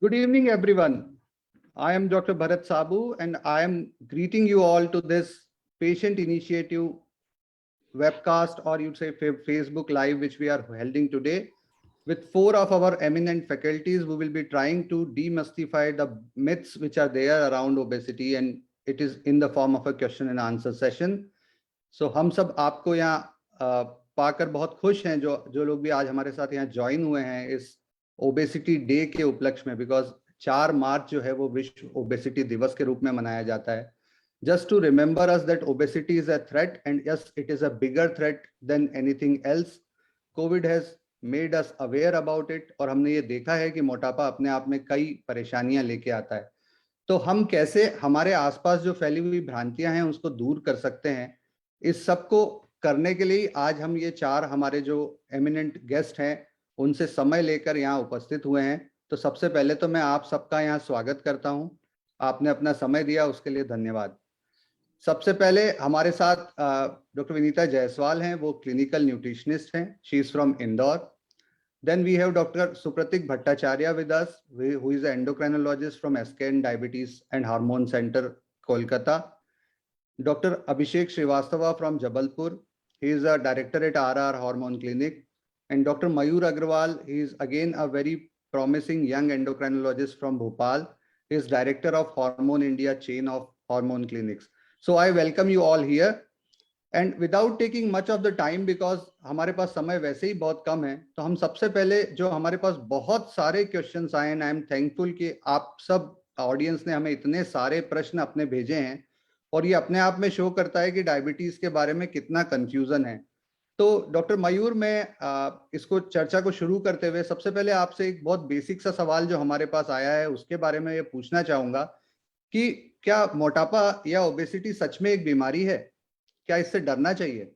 Good evening, everyone. I am Dr. Bharat Sabu, and I am greeting you all to this patient initiative webcast, or you'd say Facebook Live, which we are holding today. With four of our eminent faculties, we will be trying to demystify the myths which are there around obesity, and it is in the form of a question and answer session. So हम सब आपको यहाँ पाकर बहुत खुश हैं, जो लोग भी आज हमारे साथ यहाँ ज्वाइन हुए हैं इस ओबेसिटी डे के उपलक्ष्य में, बिकॉज 4 मार्च जो है वो विश्व ओबेसिटी दिवस के रूप में मनाया जाता है. Just to remember us that obesity is a threat, and yes, it is a bigger threat than anything else. COVID has made us aware about it, और हमने ये देखा है कि मोटापा अपने आप में कई परेशानियां लेके आता है. तो हम कैसे हमारे आसपास जो फैली हुई भ्रांतियां हैं उसको दूर कर सकते हैं, इस सब को करने के लिए आज हम ये 4 हमारे जो एमिनेंट गेस्ट हैं उनसे समय लेकर यहाँ उपस्थित हुए हैं. तो सबसे पहले तो मैं आप सबका यहाँ स्वागत करता हूँ. आपने अपना समय दिया, उसके लिए धन्यवाद. सबसे पहले हमारे साथ डॉक्टर विनीता जायसवाल हैं, वो क्लिनिकल न्यूट्रिशनिस्ट हैं. She is from Indore. Then we have Dr. Supratik Bhattacharya with us, who is an endocrinologist from SKN Diabetes and Hormone Center, Kolkata. Dr. Abhishek Srivastava from Jabalpur. He is a director at RR Hormone Clinic. And Dr. Mayur Agrawal, he is again a very promising young endocrinologist from Bhopal. He is director of Hormone India chain of hormone clinics. So I welcome you all here. And without taking much of the time, because हमारे पास समय वैसे ही बहुत कम है, तो हम सबसे पहले जो हमारे पास बहुत सारे क्वेश्चंस आए हैं, आई एम थैंकफुल कि आप सब ऑडियंस ने हमें इतने सारे प्रश्न अपने भेजे हैं, और ये अपने आप में शो करता है कि डायबिटीज के बारे में कितना कंफ्यूजन है. तो डॉक्टर मयूर, मैं इसको चर्चा को शुरू करते हुए सबसे पहले आपसे एक बहुत बेसिक सा सवाल जो हमारे पास आया है उसके बारे में ये पूछना चाहूंगा कि क्या मोटापा या ओबेसिटी सच में एक बीमारी है? क्या इससे डरना चाहिए?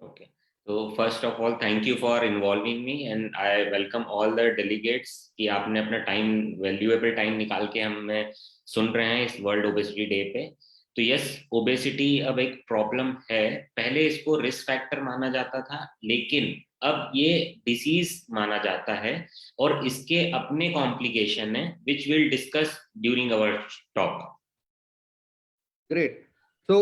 Okay. So first of all, thank you for involving me, and I welcome all the delegates कि आपने अपना टाइम, वैल्यूएबल टाइम निकाल के हमें सुन रहे हैं इस वर्ल्ड ओबेसिटी डे पे. तो यस, ओबेसिटी अब एक प्रॉब्लम है. पहले इसको रिस्क फैक्टर माना जाता था, लेकिन अब ये डिसीज माना जाता है, और इसके अपने कॉम्प्लिकेशन है which will discuss during our talk. Great. तो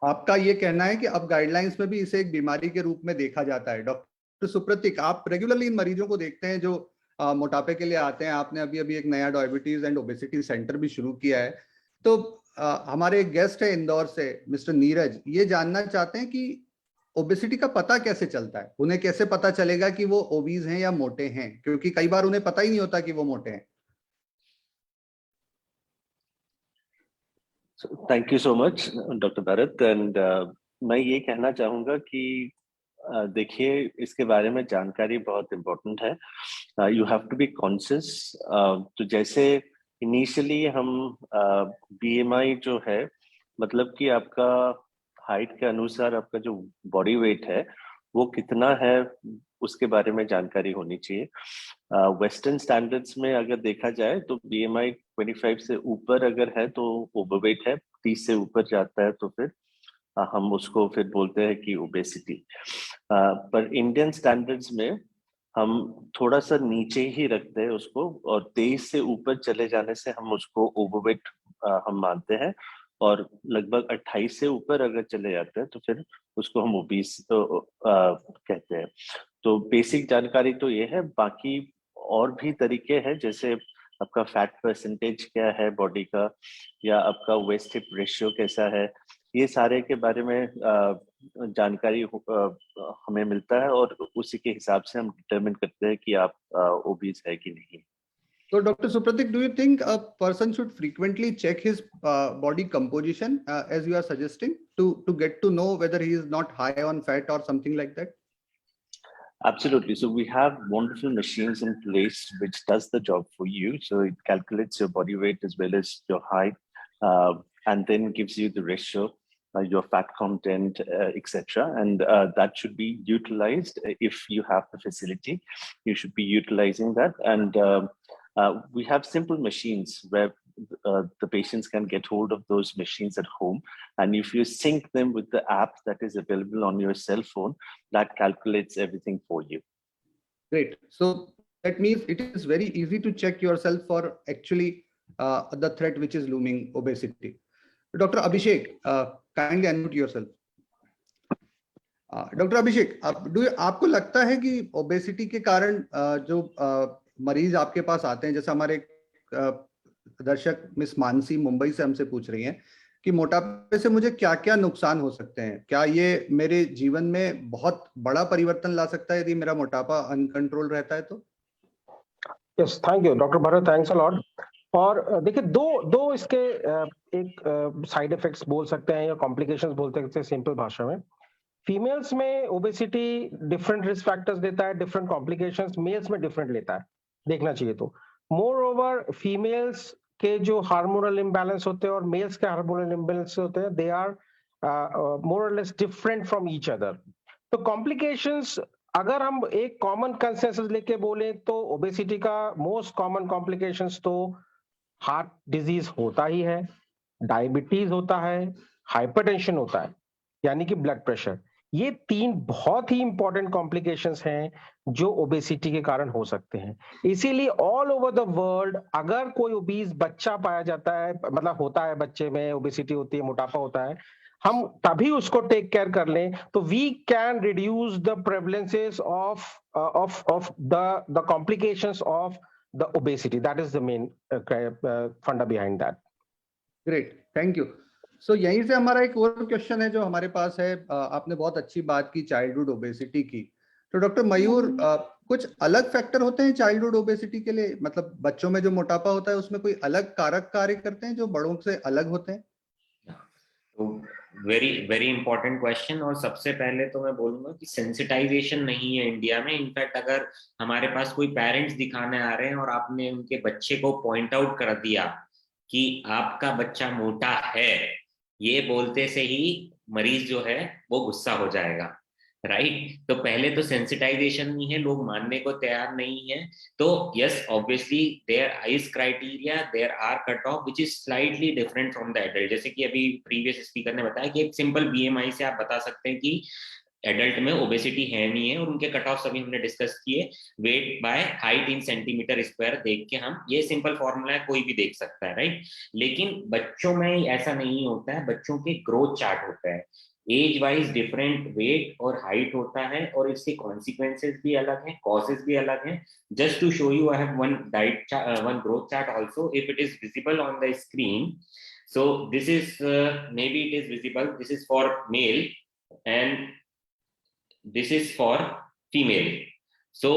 आपका ये कहना है कि अब गाइडलाइंस में भी इसे एक बीमारी के रूप में देखा जाता है. डॉक्टर सुप्रतिक, आप रेगुलरली इन मरीजों को देखते हैं जो मोटापे के लिए आते हैं. आपने अभी अभी एक नया डायबिटीज एंड ओबेसिटी सेंटर भी शुरू किया है. तो हमारे एक गेस्ट है इंदौर से, मिस्टर नीरज, ये जानना चाहते हैं कि ओबेसिटी का पता कैसे चलता है. उन्हें कैसे पता चलेगा कि वो ओबीज हैं या मोटे हैं, क्योंकि कई बार उन्हें पता ही नहीं होता कि वो मोटे हैं. Thank you so much doctor Bharat. And मैं ये कहना चाहूँगा कि देखिए, इसके बारे में जानकारी बहुत इम्पोर्टेंट है. You have to be conscious. तो जैसे इनिशियली हम बीएमआई जो है, मतलब कि आपका हाइट के अनुसार आपका जो बॉडी वेट है वो कितना है, उसके बारे में जानकारी होनी चाहिए. वेस्टर्न स्टैंडर्ड्स में अगर देखा जाए तो बीएमआई 25 से ऊपर अगर है तो ओवरवेट है. 30 से ऊपर जाता है तो फिर हम उसको फिर बोलते हैं कि ओबेसिटी. पर इंडियन स्टैंडर्ड्स में हम थोड़ा सा नीचे ही रखते हैं उसको, और 23 से ऊपर चले जाने से हम उसको ओवरवेट हम मानते हैं, और लगभग 28 से ऊपर अगर चले जाते हैं तो फिर उसको हम ओबीस कहते हैं. तो बेसिक जानकारी तो ये है. बाकी और भी तरीके हैं, जैसे आपका फैट परसेंटेज क्या है बॉडी का, या आपका वेस्ट हिप रेशियो कैसा है, ये सारे के बारे में जानकारी हमें मिलता है, और उसी के हिसाब से हम डिटरमिन करते हैं कि आप ओबीस है कि नहीं. So, Dr. Supratik, do you think a person should frequently check his body composition, as you are suggesting, to get to know whether he is not high on fat or something like that? Absolutely. So we have wonderful machines in place which does the job for you. So it calculates your body weight as well as your height, and then gives you the ratio, your fat content, etc. And that should be utilized. If you have the facility, you should be utilizing that. And we have simple machines where the patients can get hold of those machines at home, and if you sync them with the app that is available on your cell phone, that calculates everything for you. Great. So that means it is very easy to check yourself for actually the threat which is looming, obesity. Dr. Abhishek, kindly unmute yourself. Doctor Abhishek, आपको लगता है कि obesity के कारण जो मरीज आपके पास आते हैं, जैसे हमारे दर्शक मिस मानसी मुंबई से हमसे पूछ रही हैं कि मोटापे से मुझे क्या क्या नुकसान हो सकते हैं, क्या ये मेरे जीवन में बहुत बड़ा परिवर्तन ला सकता है यदि मेरा मोटापा अनकंट्रोल रहता है तो? Yes, thank you doctor Bharat, thanks a lot. और देखिए, दो इसके एक साइड इफेक्ट्स बोल सकते हैं या कॉम्प्लिकेशंस बोल सकते हैं सिंपल भाषा में। फीमेल्स में ओबेसिटी डिफरेंट रिस्क फैक्टर्स देता है, डिफरेंट कॉम्प्लिकेशंस मेल्स में डिफरेंट लेता है, देखना चाहिए। तो मोर ओवर फीमेल्स के जो हार्मोनल इम्बैलेंस होते हैं और मेल्स के हार्मोनल इम्बैलेंस होते हैं, दे आर मोर और less different from each other. तो कॉम्प्लिकेशंस अगर हम एक कॉमन कंसेंसस लेके बोले तो ओबेसिटी का मोस्ट कॉमन कॉम्प्लिकेशंस तो हार्ट डिजीज होता ही है, डायबिटीज होता है, हाइपरटेंशन होता है यानी कि ब्लड प्रेशर। ये 3 बहुत ही इंपॉर्टेंट कॉम्प्लिकेशंस हैं जो ओबेसिटी के कारण हो सकते हैं। इसीलिए ऑल ओवर द वर्ल्ड अगर कोई ओबीज बच्चा पाया जाता है, मतलब होता है, बच्चे में ओबेसिटी होती है, मोटापा होता है, हम तभी उसको टेक केयर कर लें तो we can reduce the prevalences of the complications of the obesity. That is the main फंडा behind that. Great, thank you. So यहीं से हमारा एक और क्वेश्चन है जो हमारे पास है। आपने बहुत अच्छी बात की चाइल्डहुड ओबेसिटी की, तो डॉक्टर मयूर, कुछ अलग फैक्टर होते हैं चाइल्डहुड ओबेसिटी के लिए? मतलब बच्चों में जो मोटापा होता है उसमें कोई अलग कारक कार्य करते हैं जो बड़ों से अलग होते हैं? तो वेरी वेरी इंपॉर्टेंट क्वेश्चन। और सबसे पहले तो मैं बोलूंगा कि सेंसिटाइजेशन नहीं है इंडिया में। इनफैक्ट अगर हमारे पास कोई पेरेंट्स दिखाने आ रहे हैं और आपने उनके बच्चे को पॉइंट आउट कर दिया कि आपका बच्चा मोटा है, ये बोलते से ही मरीज जो है वो गुस्सा हो जाएगा, राइट? तो पहले तो सेंसिटाइजेशन नहीं है, लोग मानने को तैयार नहीं है। तो yes, obviously there is criteria, there are cut off which is slightly different from the adult. जैसे कि अभी प्रीवियस स्पीकर ने बताया कि एक सिंपल बीएमआई से आप बता सकते हैं कि एडल्ट में ओबेसिटी है नहीं है, और उनके कट ऑफ सभी हमने डिस्कस किए, weight by height in centimetre square देख के हम, ये सिंपल फॉर्मूला है, कोई भी देख सकता है, राइट? लेकिन बच्चों में ऐसा नहीं होता है, बच्चों के ग्रोथ चार्ट होता है, एज वाइज डिफरेंट वेट और हाइट होता है, और इसके कॉन्सिक्वेंसेज भी अलग हैं, कॉजेज भी अलग हैं। Just to show you, I have one growth chart also, if it is visible on the screen. So this is maybe it is visible, this is for male and this is for female. So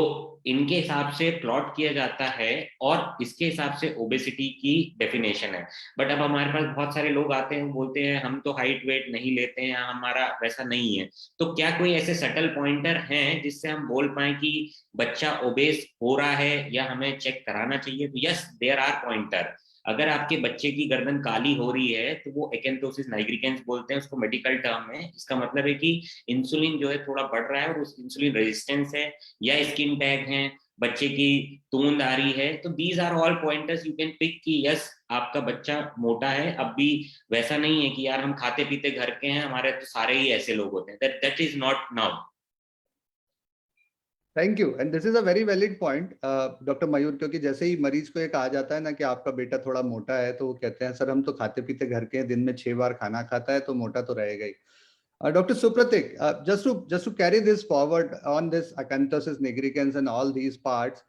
इनके हिसाब से plot किया जाता है और इसके हिसाब से ओबेसिटी की डेफिनेशन है। बट अब हमारे पास बहुत सारे लोग आते हैं, बोलते हैं हम तो हाइट वेट नहीं लेते हैं, हमारा वैसा नहीं है। तो क्या कोई ऐसे सटल पॉइंटर हैं जिससे हम बोल पाए कि बच्चा ओबेस हो रहा है या हमें चेक कराना चाहिए? तो यस, देयर आर पॉइंटर। अगर आपके बच्चे की गर्दन काली हो रही है तो वो एकेंथोसिस नाइग्रिकेंस बोलते हैं उसको मेडिकल टर्म में। इसका मतलब है कि इंसुलिन जो है थोड़ा बढ़ रहा है और उस इंसुलिन रेजिस्टेंस है, या स्किन टैग है, बच्चे की तूंद आ रही है। तो these are all pointers you can pick कि यस, आपका बच्चा मोटा है। अब भी वैसा नहीं है कि यार हम खाते पीते घर के हैं, हमारे तो सारे ही ऐसे लोग होते हैं, that is not now. Thank you, and this is a very valid point doctor Mayur, क्योंकि जैसे ही मरीज को ये कहा जाता है ना कि आपका बेटा थोड़ा मोटा है, तो वो कहते हैं सर हम तो खाते पीते घर के हैं, दिन में 6 बार खाना खाता है, तो मोटा तो रहेगा ही। Dr. Supratik, just to carry this forward on this acanthosis nigricans and all these parts,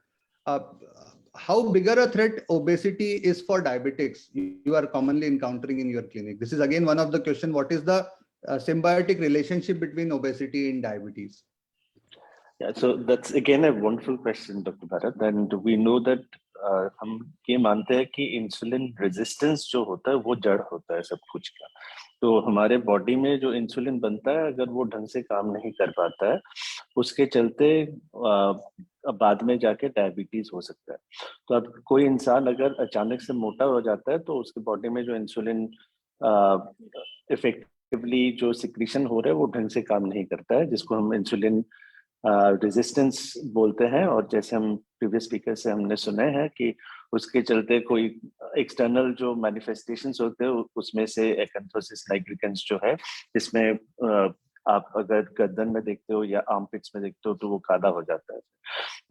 how bigger a threat obesity is for diabetics you are commonly encountering in your clinic? This is again one of the question, what is the symbiotic relationship between obesity and diabetes? Yeah, so that's again a wonderful question, Dr. Bharat, and we know that हम ये मानते हैं कि insulin resistance जो होता है वो जड़ होता है सब कुछ का। तो हमारे बॉडी में जो इंसुलिन बनता है, अगर वो ढंग से काम नहीं कर पाता है, उसके चलते बाद में जाके डायबिटीज हो सकता है। तो अब कोई इंसान अगर अचानक से मोटा हो जाता है तो उसके बॉडी में जो इंसुलिन इफेक्टिवली जो सिक्रीशन हो रहा है वो ढंग से काम नहीं करता है, जिसको हम इंसुलिन रेजिस्टेंस बोलते हैं। और जैसे हम प्रीवियस स्पीकर से हमने सुने हैं कि उसके चलते कोई एक्सटर्नल जो मैनिफेस्टेशंस होते हैं उसमें से एकेंथोसिस नाइग्रिकेंस जो है, जिसमें आप अगर गर्दन में देखते हो या आर्मपिट्स में देखते हो तो वो काला हो जाता है।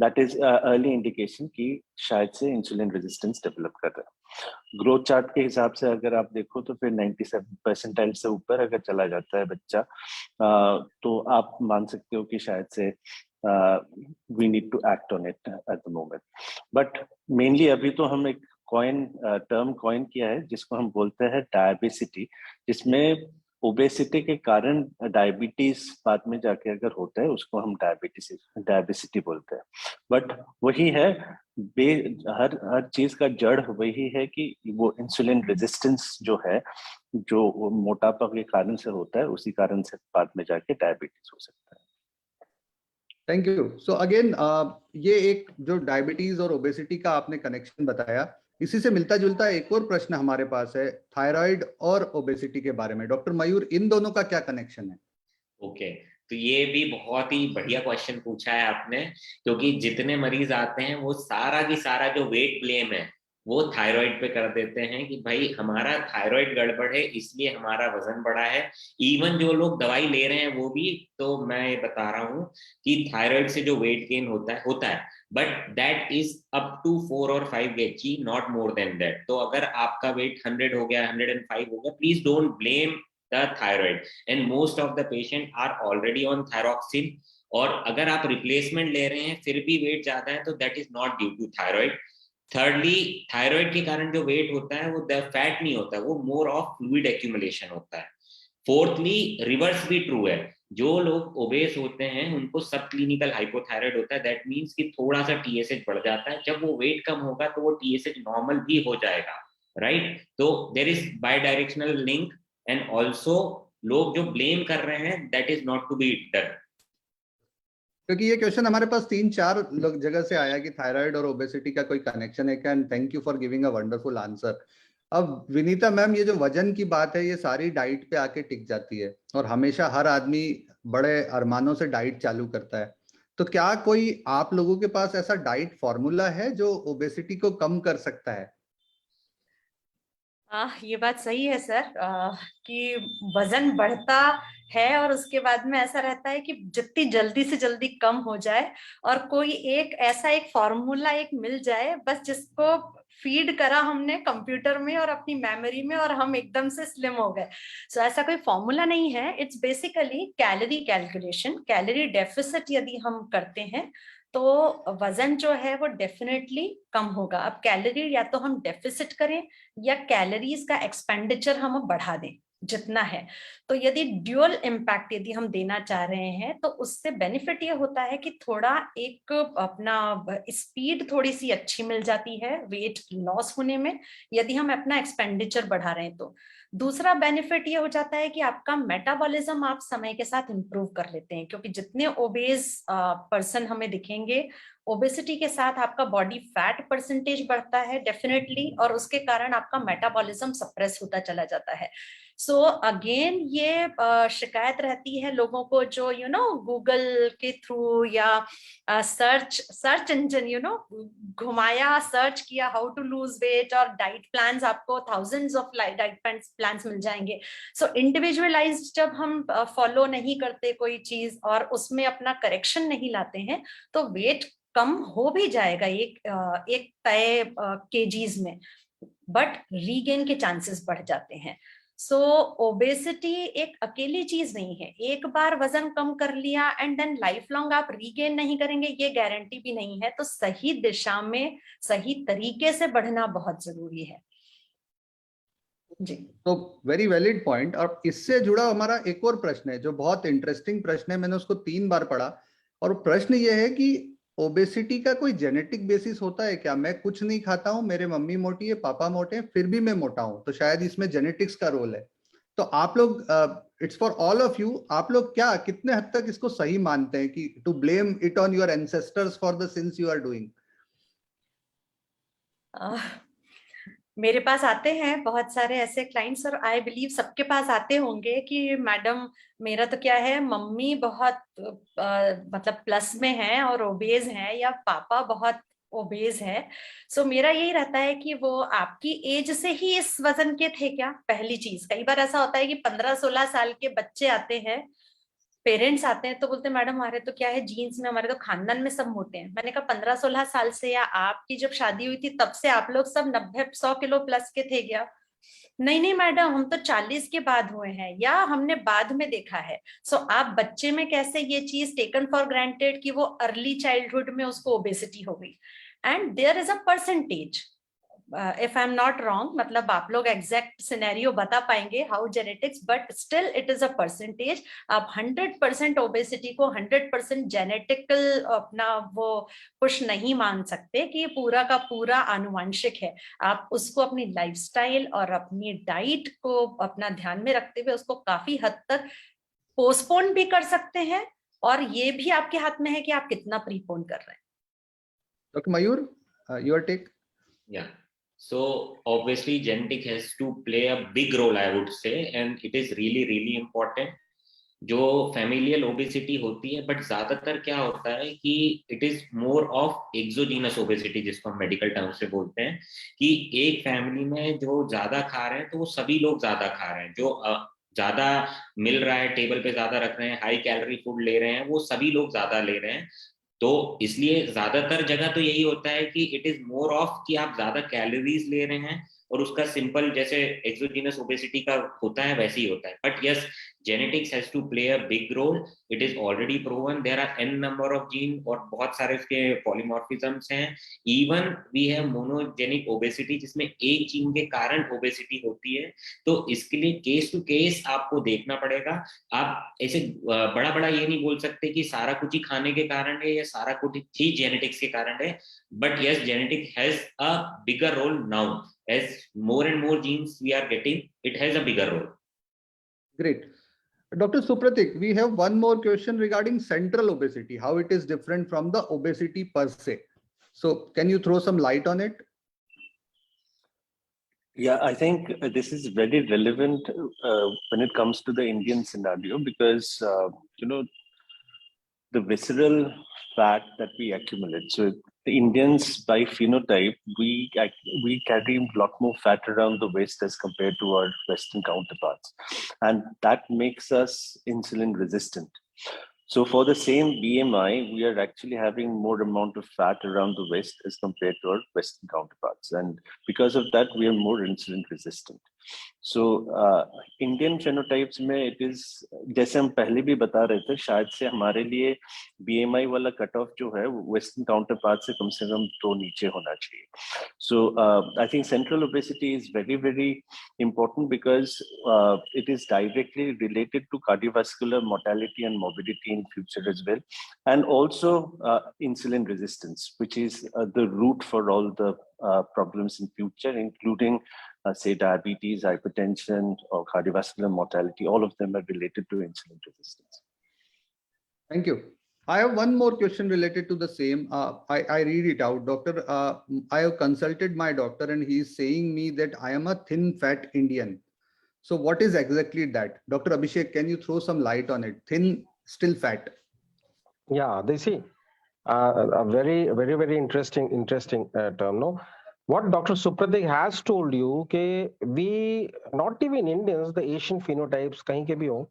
दैट इज अर्ली इंडिकेशन कि शायद से इंसुलिन रेजिस्टेंस डेवलप कर रहा है। ग्रोथ चार्ट के हिसाब से अगर आप देखो तो फिर 97% से ऊपर अगर चला जाता है बच्चा, तो आप मान सकते हो कि शायद से we need to act on it at the moment. But mainly अभी तो हम एक टर्म कॉइन किया है जिसको हम बोलते हैं डायबिसिटी, जिसमें ओबेसिटी के कारण डायबिटीज बाद में जाके अगर होता है उसको हम डायबिसिटी बोलते हैं। बट वही है, हर चीज का जड़ वही है कि वो इंसुलिन रेजिस्टेंस जो है, जो मोटापा के कारण से होता है, उसी कारण से बाद में जाके डायबिटीज हो सकता है। Thank you. सो अगेन ये एक जो डायबिटीज और ओबेसिटी का आपने कनेक्शन बताया, इसी से मिलता जुलता एक और प्रश्न हमारे पास है थायराइड और ओबेसिटी के बारे में। डॉक्टर मयूर, इन दोनों का क्या कनेक्शन है? ओके, तो ये भी बहुत ही बढ़िया क्वेश्चन पूछा है आपने, क्योंकि जितने मरीज आते हैं वो सारा की सारा जो वेट ब्लेम है वो थायराइड पे कर देते हैं कि भाई हमारा थायराइड गड़बड़ है इसलिए हमारा वजन बढ़ा है। इवन जो लोग दवाई ले रहे हैं वो भी, तो मैं ये बता रहा हूँ कि थायराइड से जो वेट गेन होता है but that is up to 4 और 5 kg, not more than that. तो अगर आपका वेट 100 हो गया, 105 हो गया, please don't blame the thyroid, and most of the patient are already on thyroxine, और अगर आप रिप्लेसमेंट ले रहे हैं फिर भी वेट ज्यादा है तो that is not due to thyroid. Thirdly, thyroid के कारण जो वेट होता है वो फैट नहीं होता, वो मोर ऑफ फ्लूइड एक्यूमुलेशन होता है। फोर्थली, रिवर्स भी ट्रू है, जो लोग ओबेस होते हैं उनको सब क्लिनिकल हाइपोथायराइड होता है। दैट मीन्स कि थोड़ा सा टीएसएच बढ़ जाता है, जब वो वेट कम होगा तो वो टीएसएच नॉर्मल भी हो जाएगा, राइट? तो there is bidirectional link, and also लोग जो ब्लेम कर रहे हैं that is not to be done. क्योंकि ये क्वेश्चन हमारे पास 3-4 जगह से आया कि थायराइड और ओबेसिटी का कोई कनेक्शन है क्या, and thank you for giving a wonderful answer. अब विनीता मैम, ये जो वजन की बात है ये सारी डाइट पे आके टिक जाती है और हमेशा हर आदमी बड़े अरमानों से डाइट चालू करता है। तो क्या कोई आप लोगों के पास ऐसा डाइट फॉर्मूला है जो ओबेसिटी को कम कर सकता है? ये बात सही है सर, कि वजन बढ़ता है और उसके बाद में ऐसा रहता है कि जितनी जल्दी से जल्दी कम हो जाए और कोई एक फॉर्मूला मिल जाए बस, जिसको फीड करा हमने कंप्यूटर में और अपनी मेमोरी में और हम एकदम से स्लिम हो गए। सो ऐसा कोई फॉर्मूला नहीं है। It's basically calorie calculation, calorie deficit यदि हम करते हैं तो वजन जो है वो डेफिनेटली कम होगा। अब कैलोरी या तो हम डेफिसिट करें या कैलोरीज का एक्सपेंडिचर हम बढ़ा दें जितना है, तो यदि ड्यूअल इम्पैक्ट यदि हम देना चाह रहे हैं तो उससे बेनिफिट ये होता है कि थोड़ा एक अपना स्पीड थोड़ी सी अच्छी मिल जाती है वेट लॉस होने में, यदि हम अपना एक्सपेंडिचर बढ़ा रहे हैं तो। दूसरा बेनिफिट ये हो जाता है कि आपका मेटाबॉलिज्म आप समय के साथ इंप्रूव कर लेते हैं, क्योंकि जितने ओबेस पर्सन हमें दिखेंगे, ओबेसिटी के साथ आपका बॉडी फैट परसेंटेज बढ़ता है डेफिनेटली, और उसके कारण आपका मेटाबॉलिज्म सप्रेस होता चला जाता है। सो अगेन ये शिकायत रहती है लोगों को जो गूगल के थ्रू या सर्च इंजन घुमाया, सर्च किया हाउ टू लूज वेट और डाइट प्लान्स, आपको थाउजेंड्स ऑफ डाइट प्लान्स मिल जाएंगे। सो इंडिविजुअलाइज्ड जब हम फॉलो नहीं करते कोई चीज और उसमें अपना करेक्शन नहीं लाते हैं तो वेट कम हो भी जाएगा एक तय केजीज में, बट रीगेन के चांसेस बढ़ जाते हैं। सो ओबेसिटी एक अकेली चीज नहीं है, एक बार वजन कम कर लिया एंड देन लाइफ लॉन्ग आप रीगेन नहीं करेंगे ये गारंटी भी नहीं है। तो सही दिशा में सही तरीके से बढ़ना बहुत जरूरी है जी। तो वेरी वैलिड पॉइंट। और इससे जुड़ा हमारा एक और प्रश्न है जो बहुत इंटरेस्टिंग प्रश्न है, मैंने उसको 3 बार पढ़ा, और प्रश्न ये है कि ओबेसिटी का कोई जेनेटिक बेसिस होता है क्या? मैं कुछ नहीं खाता हूं, मेरे मम्मी मोटी है, पापा मोटे हैं, फिर भी मैं मोटा हूं, तो शायद इसमें जेनेटिक्स का रोल है। तो आप लोग, it's for all of you, आप लोग क्या कितने हद तक इसको सही मानते हैं कि to blame it on your ancestors for the sins you are doing? मेरे पास आते हैं बहुत सारे ऐसे क्लाइंट्स, और आई बिलीव सबके पास आते होंगे कि मैडम मेरा तो क्या है, मम्मी बहुत मतलब प्लस में है और ओबेज है, या पापा बहुत ओबेज है। सो मेरा यही रहता है कि वो आपकी एज से ही इस वजन के थे क्या? पहली चीज, कई बार ऐसा होता है कि 15-16 साल के बच्चे आते हैं पेरेंट्स आते हैं तो बोलते हैं मैडम हमारे तो क्या है जीन्स में, हमारे तो खानदान में सब मोटे हैं। मैंने कहा 15-16 साल से या आपकी जब शादी हुई थी तब से आप लोग सब 90-100 किलो प्लस के थे क्या? नहीं नहीं मैडम हम तो 40 के बाद हुए हैं या हमने बाद में देखा है। सो आप बच्चे में कैसे ये चीज टेकन फॉर ग्रांटेड कि वो अर्ली चाइल्डहुड में उसको ओबेसिटी हो गई, and there is a percentage, if I am not wrong, मतलब आप लोग एग्जैक्ट सिनेरियो बता पाएंगे how genetics, but still it is a percentage. आप 100% ओबेसिटी को 100% जेनेटिकल अपना वो पुश नहीं मान सकते कि ये पूरा का पूरा आनुवंशिक है। आप उसको अपनी लाइफस्टाइल और अपनी डाइट को अपना ध्यान में रखते हुए उसको काफी हद तक पोस्टपोन भी कर सकते हैं, और ये भी आपके हाथ में है कि आप कितना प्रीपोन कर रहे हैं। Dr. Mayur, your take? Yeah. So obviously genetic has to play a big role, I would say, and it is really really important. जो familial obesity होती है, but ज्यादातर क्या होता है कि it is more of exogenous obesity, जिसको हम मेडिकल टर्म से बोलते हैं, कि एक फैमिली में जो ज्यादा खा रहे हैं तो वो सभी लोग ज्यादा खा रहे हैं, जो ज्यादा मिल रहा है टेबल पे ज्यादा रख रहे हैं, हाई कैलोरी फूड ले रहे हैं, वो सभी लोग ज्यादा ले रहे हैं। तो इसलिए ज्यादातर जगह तो यही होता है कि इट इज मोर ऑफ कि आप ज्यादा कैलोरीज ले रहे हैं, और उसका सिंपल जैसे एक्सोजीनस ओबेसिटी का होता है वैसे ही होता है। But yes, genetics has to play a big role. It is already proven. There are n number of gene और बहुत सारे उसके polymorphisms हैं. Even we have monogenic obesity जिसमें एक जीन के कारण obesity होती है। तो इसके लिए केस टू केस आपको देखना पड़ेगा। आप ऐसे बड़ा बड़ा ये नहीं बोल सकते कि सारा कुछ ही खाने के कारण है या सारा कुछ ही genetics के कारण है। But yes, genetic has a bigger role now. As more and more genes we are getting, it has a bigger role. Great. Dr. Supratik, we have one more question regarding central obesity, how it is different from the obesity per se. So can you throw some light on it? Yeah, I think this is very relevant when it comes to the Indian scenario, because the visceral fat that we accumulate. So the Indians, by phenotype, we carry a lot more fat around the waist as compared to our Western counterparts, and that makes us insulin resistant. So for the same BMI, we are actually having more amount of fat around the waist as compared to our Western counterparts, and because of that, we are more insulin resistant. So Indian phenotypes में it is, जैसे हम पहले भी बता रहे थे, शायद से हमारे लिए BMI वाला कट ऑफ जो है वेस्टर्न काउंटरपार्ट से कम 2 नीचे होना चाहिए. So I think central obesity is very very important because it is directly related to cardiovascular mortality and morbidity in future as well, and also insulin resistance, which is the root for all the problems in future, including say diabetes, hypertension, or cardiovascular mortality. All of them are related to insulin resistance. Thank you. I have one more question related to the same. I read it out, doctor. I have consulted my doctor and he is saying me that I am a thin fat Indian. So what is exactly that? Dr. Abhishek, can you throw some light on it? Thin, still fat. Yeah, they see a very interesting term, no? What Dr. Supratik has told you, कि we, not even Indians, the Asian phenotypes, कहीं के भी हो,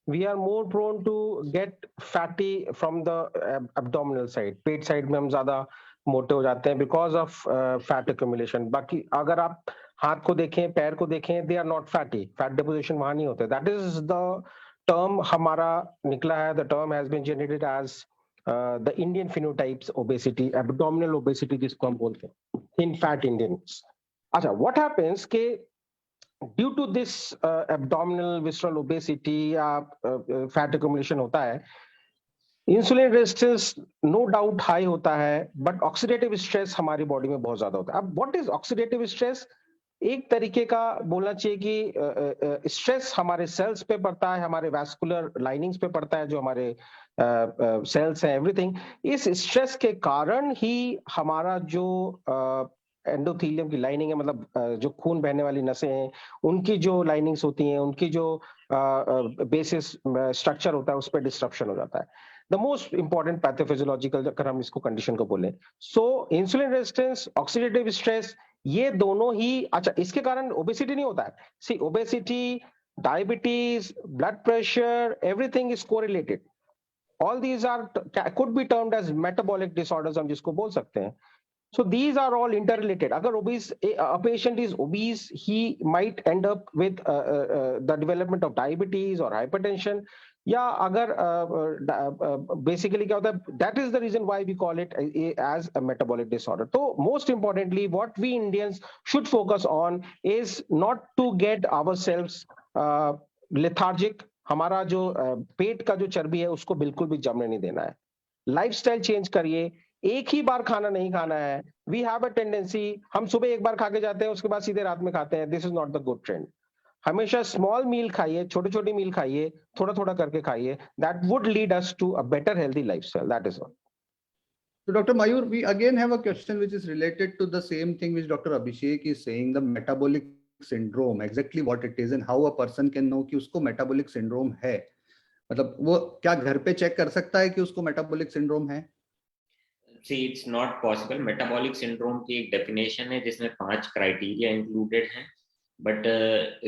we are more prone to get fatty from the abdominal side. Pet side में हम ज़्यादा मोटे हो जाते हैं because of fat accumulation. बाकी अगर आप हाथ को देखें, पैर को देखें, they are not fatty. Fat deposition वहाँ नहीं होते. That is the term हमारा निकला है. The term has been generated as the Indian phenotypes obesity, abdominal obesity जिसको हम बोलते हैं, thin fat Indians. अच्छा, what happens कि due to this abdominal visceral obesity या fat accumulation होता है, insulin resistance no doubt high होता है, बट ऑक्सीडेटिव स्ट्रेस हमारी बॉडी में बहुत ज्यादा होता है. अब व्हाट इज ऑक्सीडेटिव स्ट्रेस? एक तरीके का बोलना चाहिए कि स्ट्रेस हमारे सेल्स पे पड़ता है, हमारे वैस्कुलर लाइनिंग्स पे पड़ता है, जो हमारे सेल्स हैं, एवरीथिंग. इस स्ट्रेस के कारण ही हमारा जो एंडोथेलियम की लाइनिंग है, मतलब जो खून बहने वाली नसें हैं, उनकी जो लाइनिंग्स होती हैं, उनकी जो बेसिस स्ट्रक्चर होता है, उस पर डिस्ट्रप्शन हो जाता है. द मोस्ट इंपॉर्टेंट पैथोफिजियोलॉजिकल, अगर हम इसको कंडीशन को बोलें. सो इंसुलिन रेजिस्टेंस, ऑक्सीडेटिव स्ट्रेस, ये दोनों ही. अच्छा, इसके कारण ओबेसिटी नहीं होता है. See, obesity, diabetes, blood pressure, everything is correlated. all these are could be termed as metabolic disorders, हम जिसको बोल सकते हैं. So these are all interrelated. अगर obese, a patient is obese, he might end up with the development of diabetes or hypertension. या अगर basically क्या होता है, that is the reason why we call it as a metabolic disorder. So most importantly, what we Indians should focus on is not to get ourselves lethargic. हमारा जो पेट का जो चर्बी है उसको बिल्कुल भी जमने नहीं देना है. लाइफस्टाइल चेंज करिए, एक ही बार खाना नहीं खाना है. वी हैव अ टेंडेंसी, हम सुबह एक बार खा के जाते हैं, उसके बाद सीधे रात में खाते हैं. This is not the good trend. हमेशा स्मॉल मील खाइए, छोटे छोटे मील खाइए, थोड़ा थोड़ा करके खाइए. That would lead us to a better healthy lifestyle. That is all. So Dr. Mayur, we again have a question which is related to the same thing which Dr. Abhishek is saying, the metabolic syndrome, exactly what it is and how a person can know कि उसको metabolic syndrome है. मतलब वो क्या घर पे check कर सकता है कि उसको metabolic syndrome है? See, it's not possible. Metabolic syndrome की एक definition है जिसमें 5 criteria included हैं. But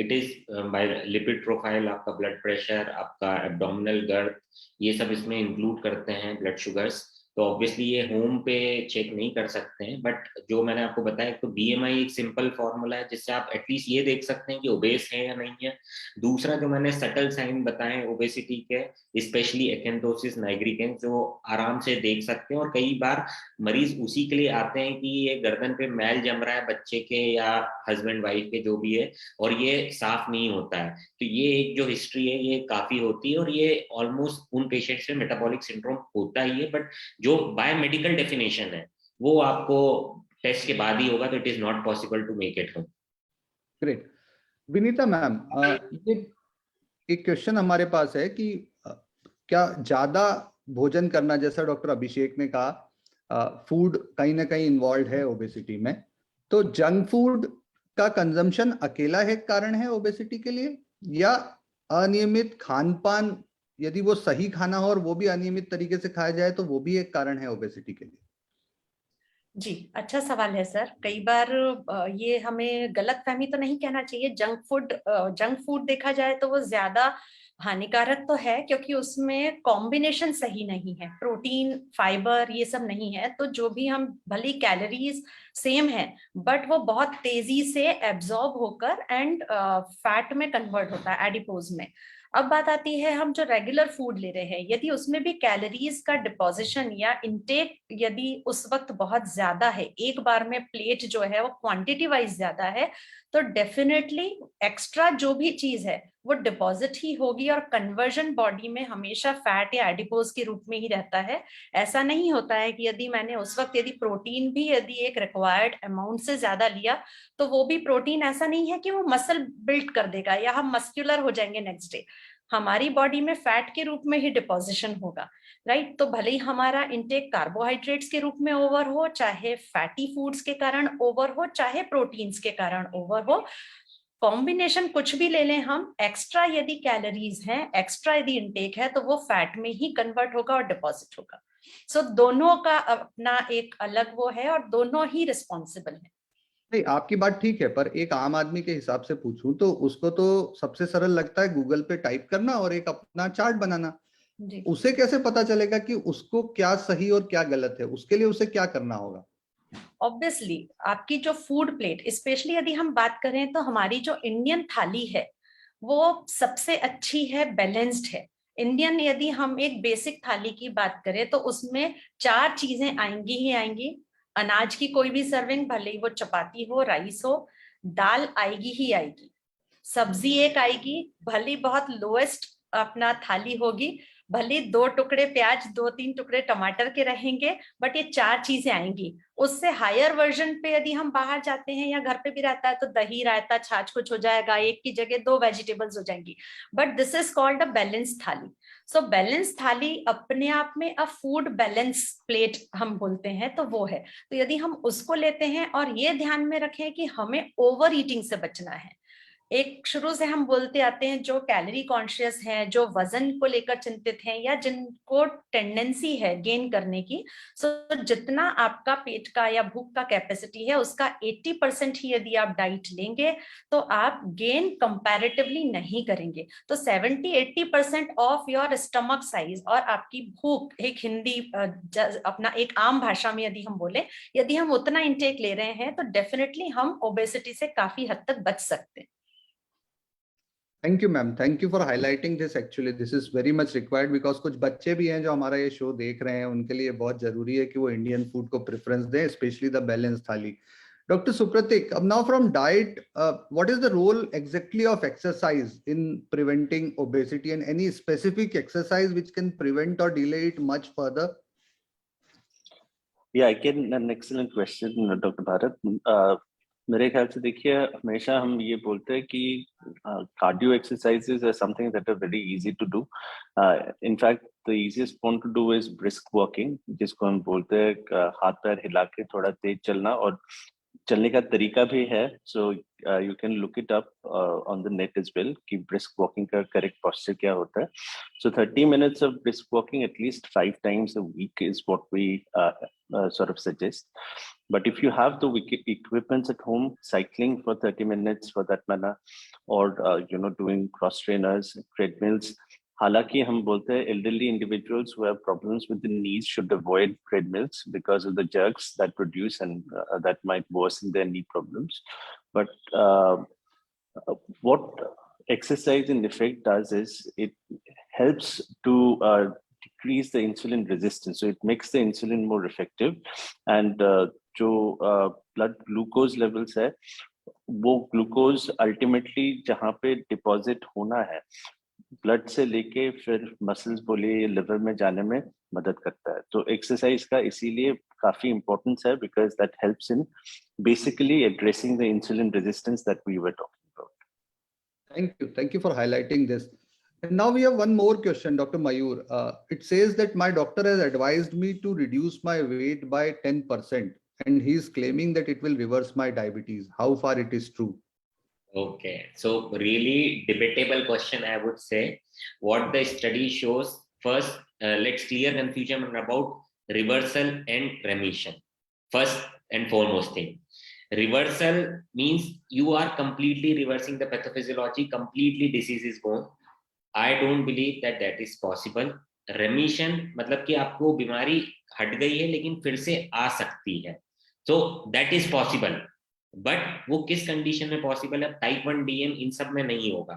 it is by lipid profile, आपका blood pressure, आपका abdominal girth, ये सब इसमें include करते हैं, blood sugars. तो ऑब्वियसली ये होम पे चेक नहीं कर सकते हैं. बट जो मैंने आपको बताया, तो बीएमआई एक सिंपल फॉर्मूला है जिससे आप एटलीस्ट ये देख सकते हैं कि ओबेस है या नहीं है. दूसरा जो मैंने सटल साइन बताए ओबेसिटी के, स्पेशली एक्एंथोसिस नाइग्रिकेंस, जो आराम से देख सकते हैं. और कई बार मरीज उसी के लिए आते हैं कि ये गर्दन पे मैल जम रहा है बच्चे के या हस्बैंड वाइफ के जो भी है, और ये साफ नहीं होता है. तो ये एक जो हिस्ट्री है ये काफी होती है, और ये ऑलमोस्ट उन पेशेंट्स में मेटाबॉलिक सिंड्रोम होता ही है. बट जो बायोमेडिकल डेफिनेशन है वो आपको टेस्ट के बाद ही होगा. तो it is not possible to make it home. Great. Vinita ma'am, ये एक क्वेश्चन हमारे पास है कि क्या ज्यादा भोजन करना, जैसा डॉक्टर अभिषेक ने कहा, फूड कहीं ना कहीं इन्वॉल्व है ओबेसिटी में, तो जंक फूड का कंजम्पशन अकेला एक कारण है ओबेसिटी के लिए, या अनियमित खान पान, यदि वो सही खाना हो और वो भी अनियमित तरीके से खाया जाए तो वो भी एक कारण है ओबेसिटी के लिए? जी, अच्छा सवाल है सर. कई बार ये हमें गलतफहमी तो नहीं कहना चाहिए. जंक फूड देखा जाए तो वो ज्यादा हानिकारक तो है, क्योंकि उसमें कॉम्बिनेशन सही नहीं है. प्रोटीन, फाइबर ये सब नहीं है. तो जो भी हम, भली कैलोरीज सेम है बट वो बहुत तेजी से एब्जॉर्ब होकर एंड फैट में कन्वर्ट होता है, एडिपोज में. अब बात आती है हम जो रेगुलर फूड ले रहे हैं, यदि उसमें भी कैलोरीज का डिपोजिशन या इनटेक यदि उस वक्त बहुत ज्यादा है, एक बार में प्लेट जो है वो क्वांटिटी वाइज ज्यादा है, तो डेफिनेटली एक्स्ट्रा जो भी चीज है वो डिपॉजिट ही होगी, और कन्वर्जन बॉडी में हमेशा फैट या एडिपोज के रूप में ही रहता है. ऐसा नहीं होता है कि यदि मैंने उस वक्त यदि प्रोटीन भी यदि एक रिक्वायर्ड अमाउंट से ज्यादा लिया, तो वो भी प्रोटीन ऐसा नहीं है कि वो मसल बिल्ड कर देगा या हम मस्क्यूलर हो जाएंगे नेक्स्ट डे. हमारी बॉडी में फैट के रूप में ही डिपोजिशन होगा, राइट. तो भले ही हमारा इंटेक कार्बोहाइड्रेट्स के रूप में ओवर हो, चाहे फैटी फूड्स के कारण ओवर हो, चाहे प्रोटीन्स के कारण ओवर हो, कॉम्बिनेशन कुछ भी ले लें हम, एक्स्ट्रा यदि कैलोरीज हैं, एक्स्ट्रा यदि इंटेक है, तो वो फैट में ही कन्वर्ट होगा और डिपॉजिट होगा. सो दोनों का अपना एक अलग वो है और दोनों ही रिस्पॉन्सिबल है. नहीं, आपकी बात ठीक है, पर एक आम आदमी के हिसाब से पूछूं तो उसको तो सबसे सरल लगता है गूगल पे टाइप करना और एक अपना चार्ट बनाना. जी. उसे कैसे पता चलेगा कि उसको क्या सही और क्या गलत है? उसके लिए उसे क्या करना होगा? ऑब्वियसली आपकी जो फूड प्लेट, स्पेशली यदि हम बात करें तो हमारी जो इंडियन थाली है वो सबसे अच्छी है, बैलेंस्ड है. इंडियन यदि हम एक बेसिक थाली की बात करें तो उसमें 4 चीजें आएंगी ही आएंगी. अनाज की कोई भी सर्विंग, भले ही वो चपाती हो, राइस हो, दाल आएगी ही आएगी, सब्जी एक आएगी, भले बहुत लोएस्ट अपना थाली होगी, भले 2 टुकड़े प्याज, 2-3 टुकड़े टमाटर के रहेंगे, बट ये 4 चीजें आएंगी. उससे हायर वर्जन पे यदि हम बाहर जाते हैं या घर पे भी रहता है तो दही, रायता, छाछ कुछ हो जाएगा, एक की जगह 2 वेजिटेबल्स हो जाएंगी. But this is called a balance thali. So balance थाली अपने आप में अ फूड बैलेंस प्लेट हम बोलते हैं, तो वो है. तो यदि हम उसको लेते हैं और ये ध्यान में रखें कि हमें ओवर ईटिंग से बचना है, एक शुरू से हम बोलते आते हैं, जो कैलोरी कॉन्शियस हैं, जो वजन को लेकर चिंतित हैं, या जिनको टेंडेंसी है गेन करने की, सो जितना आपका पेट का या भूख का कैपेसिटी है उसका 80% ही यदि आप डाइट लेंगे तो आप गेन कंपैरेटिवली नहीं करेंगे। तो 70-80% ऑफ योर स्टमक साइज और आपकी भूख, एक हिंदी अपना एक आम भाषा में यदि हम बोले, यदि हम उतना इंटेक ले रहे हैं तो डेफिनेटली हम ओबेसिटी से काफी हद तक बच सकते हैं। Thank you ma'am, thank you for highlighting this. Actually this is very much required because कुछ बच्चे भी हैं जो हमारा ये शो देख रहे हैं, उनके लिए बहुत जरूरी है कि वो इंडियन फूड को प्रेफरेंस दें, स्पेशली द बैलेंस थाली। Dr. Supratik, now from diet, what is the role exactly of exercise in preventing obesity, and any specific exercise which can prevent or delay it much further? Yeah, again, an excellent question, Dr. Bharat. मेरे ख्याल से देखिए, हमेशा हम ये बोलते हैं कि cardio exercises are something that are very easy to do. In fact the easiest one to do is brisk walking, जिसको हम बोलते हैं हाथ पैर हिला के थोड़ा तेज चलना, और चलने का तरीका भी है। So you can look it up on the net as well कि ब्रिस्क वॉकिंग का करेक्ट पोस्चर क्या होता है। सो 30 minutes of brisk walking at least 5 times a week is what we sort of suggest. But if you have the equipments at home, cycling for 30 minutes for that matter, or doing cross trainers, treadmills. हालांकि हम बोलते हैं elderly individuals who have problems with the knees should avoid treadmills because of the jerks that produce, and that might worsen their knee problems. But what exercise in effect does is it helps to decrease the insulin resistance. So it makes the insulin more effective, and जो blood glucose levels है, वो glucose ultimately जहाँ पे deposit होना है blood से लेके फिर मसल्स बोलिए लिवर में जाने में मदद करता है। तो एक्सरसाइज का इसीलिए काफी इंपॉर्टेंस है, because that helps in basically addressing the insulin resistance that we were talking about. Thank you for highlighting this. And now we have one more question, Dr. Mayur. It says that my doctor has advised me to reduce my weight by 10%, and he is claiming that it will reverse my diabetes. How far it is true? Okay, so really debatable question, I would say. What the study shows, first, let's clear confusion about reversal and remission. First and foremost thing, reversal means you are completely reversing the pathophysiology, completely disease is gone. I don't believe that that is possible. Remission मतलब कि आपको बीमारी हट गई है लेकिन फिर से आ सकती है, so that is possible. But वो किस कंडीशन में पॉसिबल है? टाइप 1 डीएम इन सब में नहीं होगा।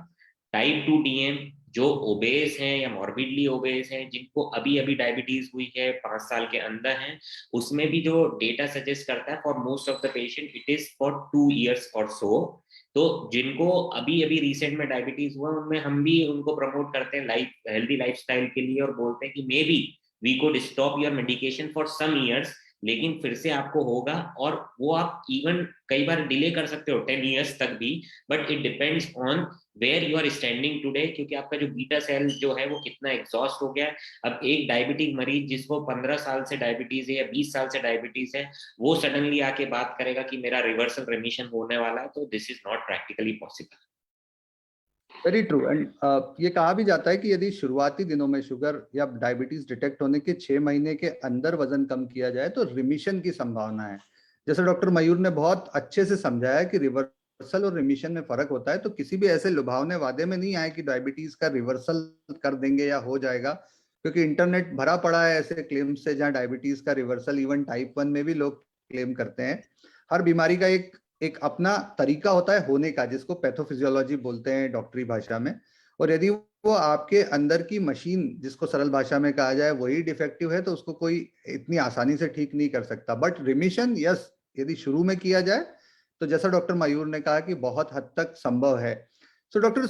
टाइप 2 डीएम जो ओबेस हैं या मॉर्बिडली ओबेस हैं, जिनको अभी अभी डायबिटीज हुई है, 5 साल के अंदर हैं, उसमें भी जो डेटा सजेस्ट करता है for most of the patient it is for 2 years और सो। तो जिनको अभी अभी रिसेंट में डायबिटीज हुआ, उनमें हम भी उनको प्रमोट करते हैं हेल्दी लाइफस्टाइल के लिए, और बोलते हैं कि maybe we could stop your medication for some years, लेकिन फिर से आपको होगा, और वो आप इवन कई बार डिले कर सकते हो 10 years तक भी, but it depends on where you are standing today, क्योंकि आपका जो बीटा सेल जो है वो कितना एग्जॉस्ट हो गया है। अब एक डायबिटिक मरीज जिसको 15 साल से डायबिटीज है या 20 साल से डायबिटीज है, वो सडनली आके बात करेगा कि मेरा रिवर्सल रेमिशन होने वाला है, तो this is not practically possible. Very true. And ये कहा भी जाता है कि यदि शुरुआती दिनों में शुगर या डायबिटीज डिटेक्ट होने के 6 महीने के अंदर वजन कम किया जाए तो रिमिशन की संभावना है। जैसे डॉक्टर मयूर ने बहुत अच्छे से समझाया कि रिवर्सल और रिमिशन में फर्क होता है, तो किसी भी ऐसे लुभावने वादे में नहीं आए कि डायबिटीज का रिवर्सल कर देंगे या हो जाएगा, क्योंकि इंटरनेट भरा पड़ा है ऐसे क्लेम से जहां डायबिटीज का रिवर्सल इवन टाइप 1 में भी लोग क्लेम करते हैं। हर बीमारी का एक अपना तरीका होता है होने का, जिसको पैथोफिजियोलॉजी बोलते हैं डॉक्टरी भाषा में, और यदि वो आपके अंदर की मशीन, जिसको सरल भाषा में कहा जाए, वही डिफेक्टिव है तो उसको कोई इतनी आसानी से ठीक नहीं कर सकता। बट रिमिशन यस, यदि शुरू में किया जाए तो जैसा डॉक्टर मयूर ने कहा कि बहुत हद तक संभव है। So doctor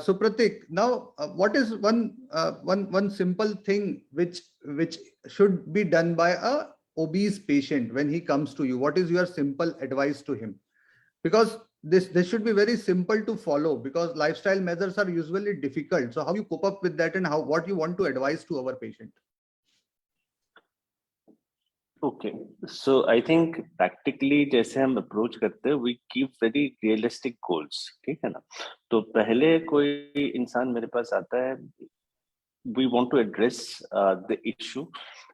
Supratik, now what is one simple thing which should be done by a obese patient when he comes to you? What is your simple advice to him? Because this should be very simple to follow, because lifestyle measures are usually difficult. So how you cope up with that, and what you want to advise to our patient? Okay, so I think practically जैसे हम approach करते हैं, we keep very realistic goals, ठीक है ना? तो पहले कोई इंसान मेरे पास आता है, we want to address the issue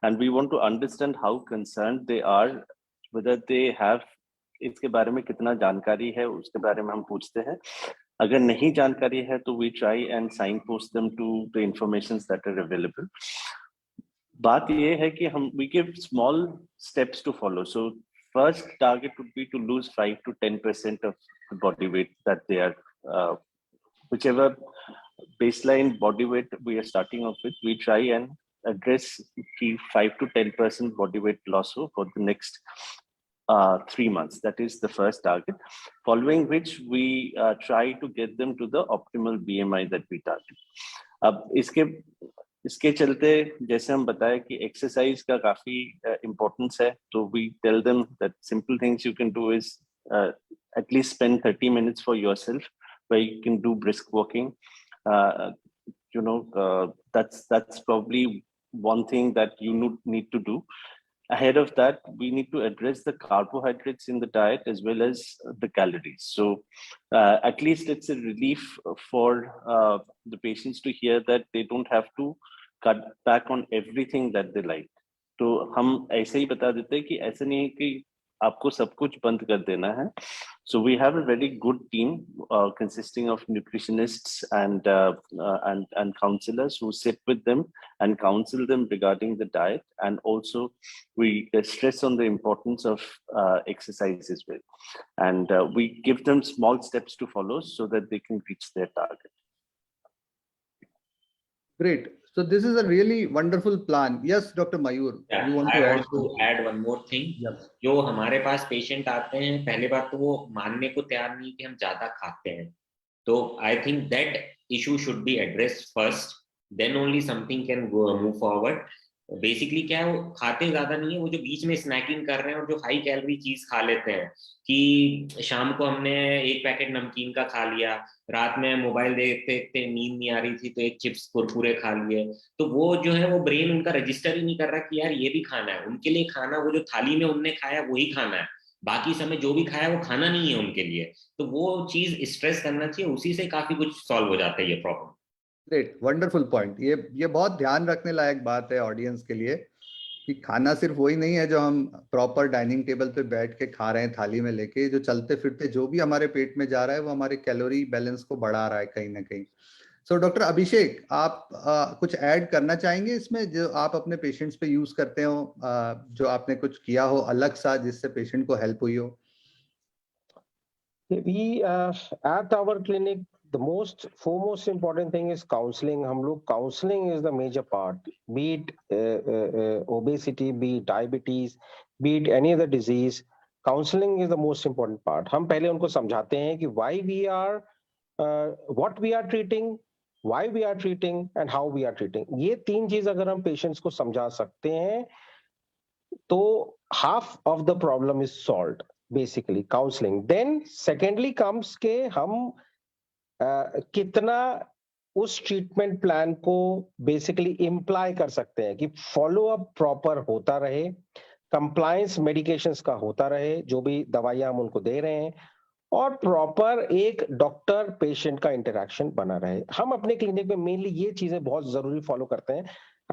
and we want to understand how concerned they are, whether they have इसके बारे में कितना जानकारी है, उसके बारे में हम पूछते हैं. अगर नहीं जानकारी है तो we try and signpost them to the informations that are available. बात ये है कि हम we give small steps to follow. So first target would be to lose 5 to 10% of the body weight that they are, whichever baseline body weight we are starting off with, we try and address the 5 to 10% body weight loss for the next 3 months. That is the first target. Following which we try to get them to the optimal BMI that we target. अब इसके चलते जैसे हम बताए कि exercise का काफी importance है, तो we tell them that simple things you can do is at least spend 30 minutes for yourself where you can do brisk walking. That's probably one thing that you need to do. Ahead of that, we need to address the carbohydrates in the diet as well as the calories. So at least it's a relief for the patients to hear that they don't have to cut back on everything that they like. तो हम ऐसे ही बता देते हैं कि ऐसा नहीं है कि आपको सब कुछ बंद कर देना है. So we have a very good team consisting of nutritionists and counselors who sit with them and counsel them regarding the diet, and also we stress on the importance of exercise as well, and we give them small steps to follow so that they can reach their target. Great. So this is a really wonderful plan. Yes, Dr. Mayur, Yeah, you want I to want to add one more thing. Yes. जो हमारे पास patient आते हैं, पहले बात तो वो मानने को तैयार नहीं कि हम ज्यादा खाते हैं, तो I think that issue should be addressed first, then only something can move forward. Basically क्या है, वो खाते ज्यादा नहीं है, वो जो बीच में स्नैकिंग कर रहे हैं और जो हाई कैलोरी चीज खा लेते हैं कि शाम को हमने एक पैकेट नमकीन का खा लिया, रात में मोबाइल देखते देखते नींद नहीं आ रही थी तो एक चिप्स कुरकुरे खा लिए, तो वो जो है वो ब्रेन उनका रजिस्टर ही नहीं कर रहा कि यार ये भी खाना है. उनके लिए खाना वो जो थाली में उनने खाया वही खाना है, बाकी समय जो भी खाया वो खाना नहीं है उनके लिए. तो वो चीज स्ट्रेस करना चाहिए, उसी से काफी कुछ सॉल्व हो जाता है ये प्रॉब्लम. Great, wonderful point. ये बहुत ध्यान रखने लायक बात है ऑडियंस के लिए कि खाना सिर्फ वही नहीं है जो हम प्रॉपर डाइनिंग टेबल पे बैठ के खा रहे हैं थाली में लेके, जो चलते फिरते जो भी हमारे पेट में जा रहा है वो हमारे कैलोरी बैलेंस को बढ़ा रहा है कहीं ना कहीं. सो डॉक्टर अभिषेक, आप कुछ ऐड करना चाहेंगे इसमें, जो आप अपने पेशेंट्स पे यूज करते हो, जो आपने कुछ किया हो अलग सा जिससे पेशेंट को हेल्प हुई हो? We at our clinic, the foremost important thing is counseling. हम लोग counseling is the major part. Be it obesity, be it diabetes, be it any other disease, counseling is the most important part. हम पहले उनको समझाते हैं कि why we are, what we are treating, why we are treating, and how we are treating. ये तीन चीज अगर हम patients को समझा सकते हैं तो half of the problem is solved. Basically counseling. Then secondly comes के हम कितना उस ट्रीटमेंट प्लान को बेसिकली इम्प्लाई कर सकते हैं कि फॉलो अप प्रॉपर होता रहे, कंप्लायंस मेडिकेशंस का होता रहे, जो भी दवाइयां हम उनको दे रहे हैं, और प्रॉपर एक डॉक्टर पेशेंट का इंटरेक्शन बना रहे. हम अपने क्लिनिक में मेनली ये चीजें बहुत जरूरी फॉलो करते हैं,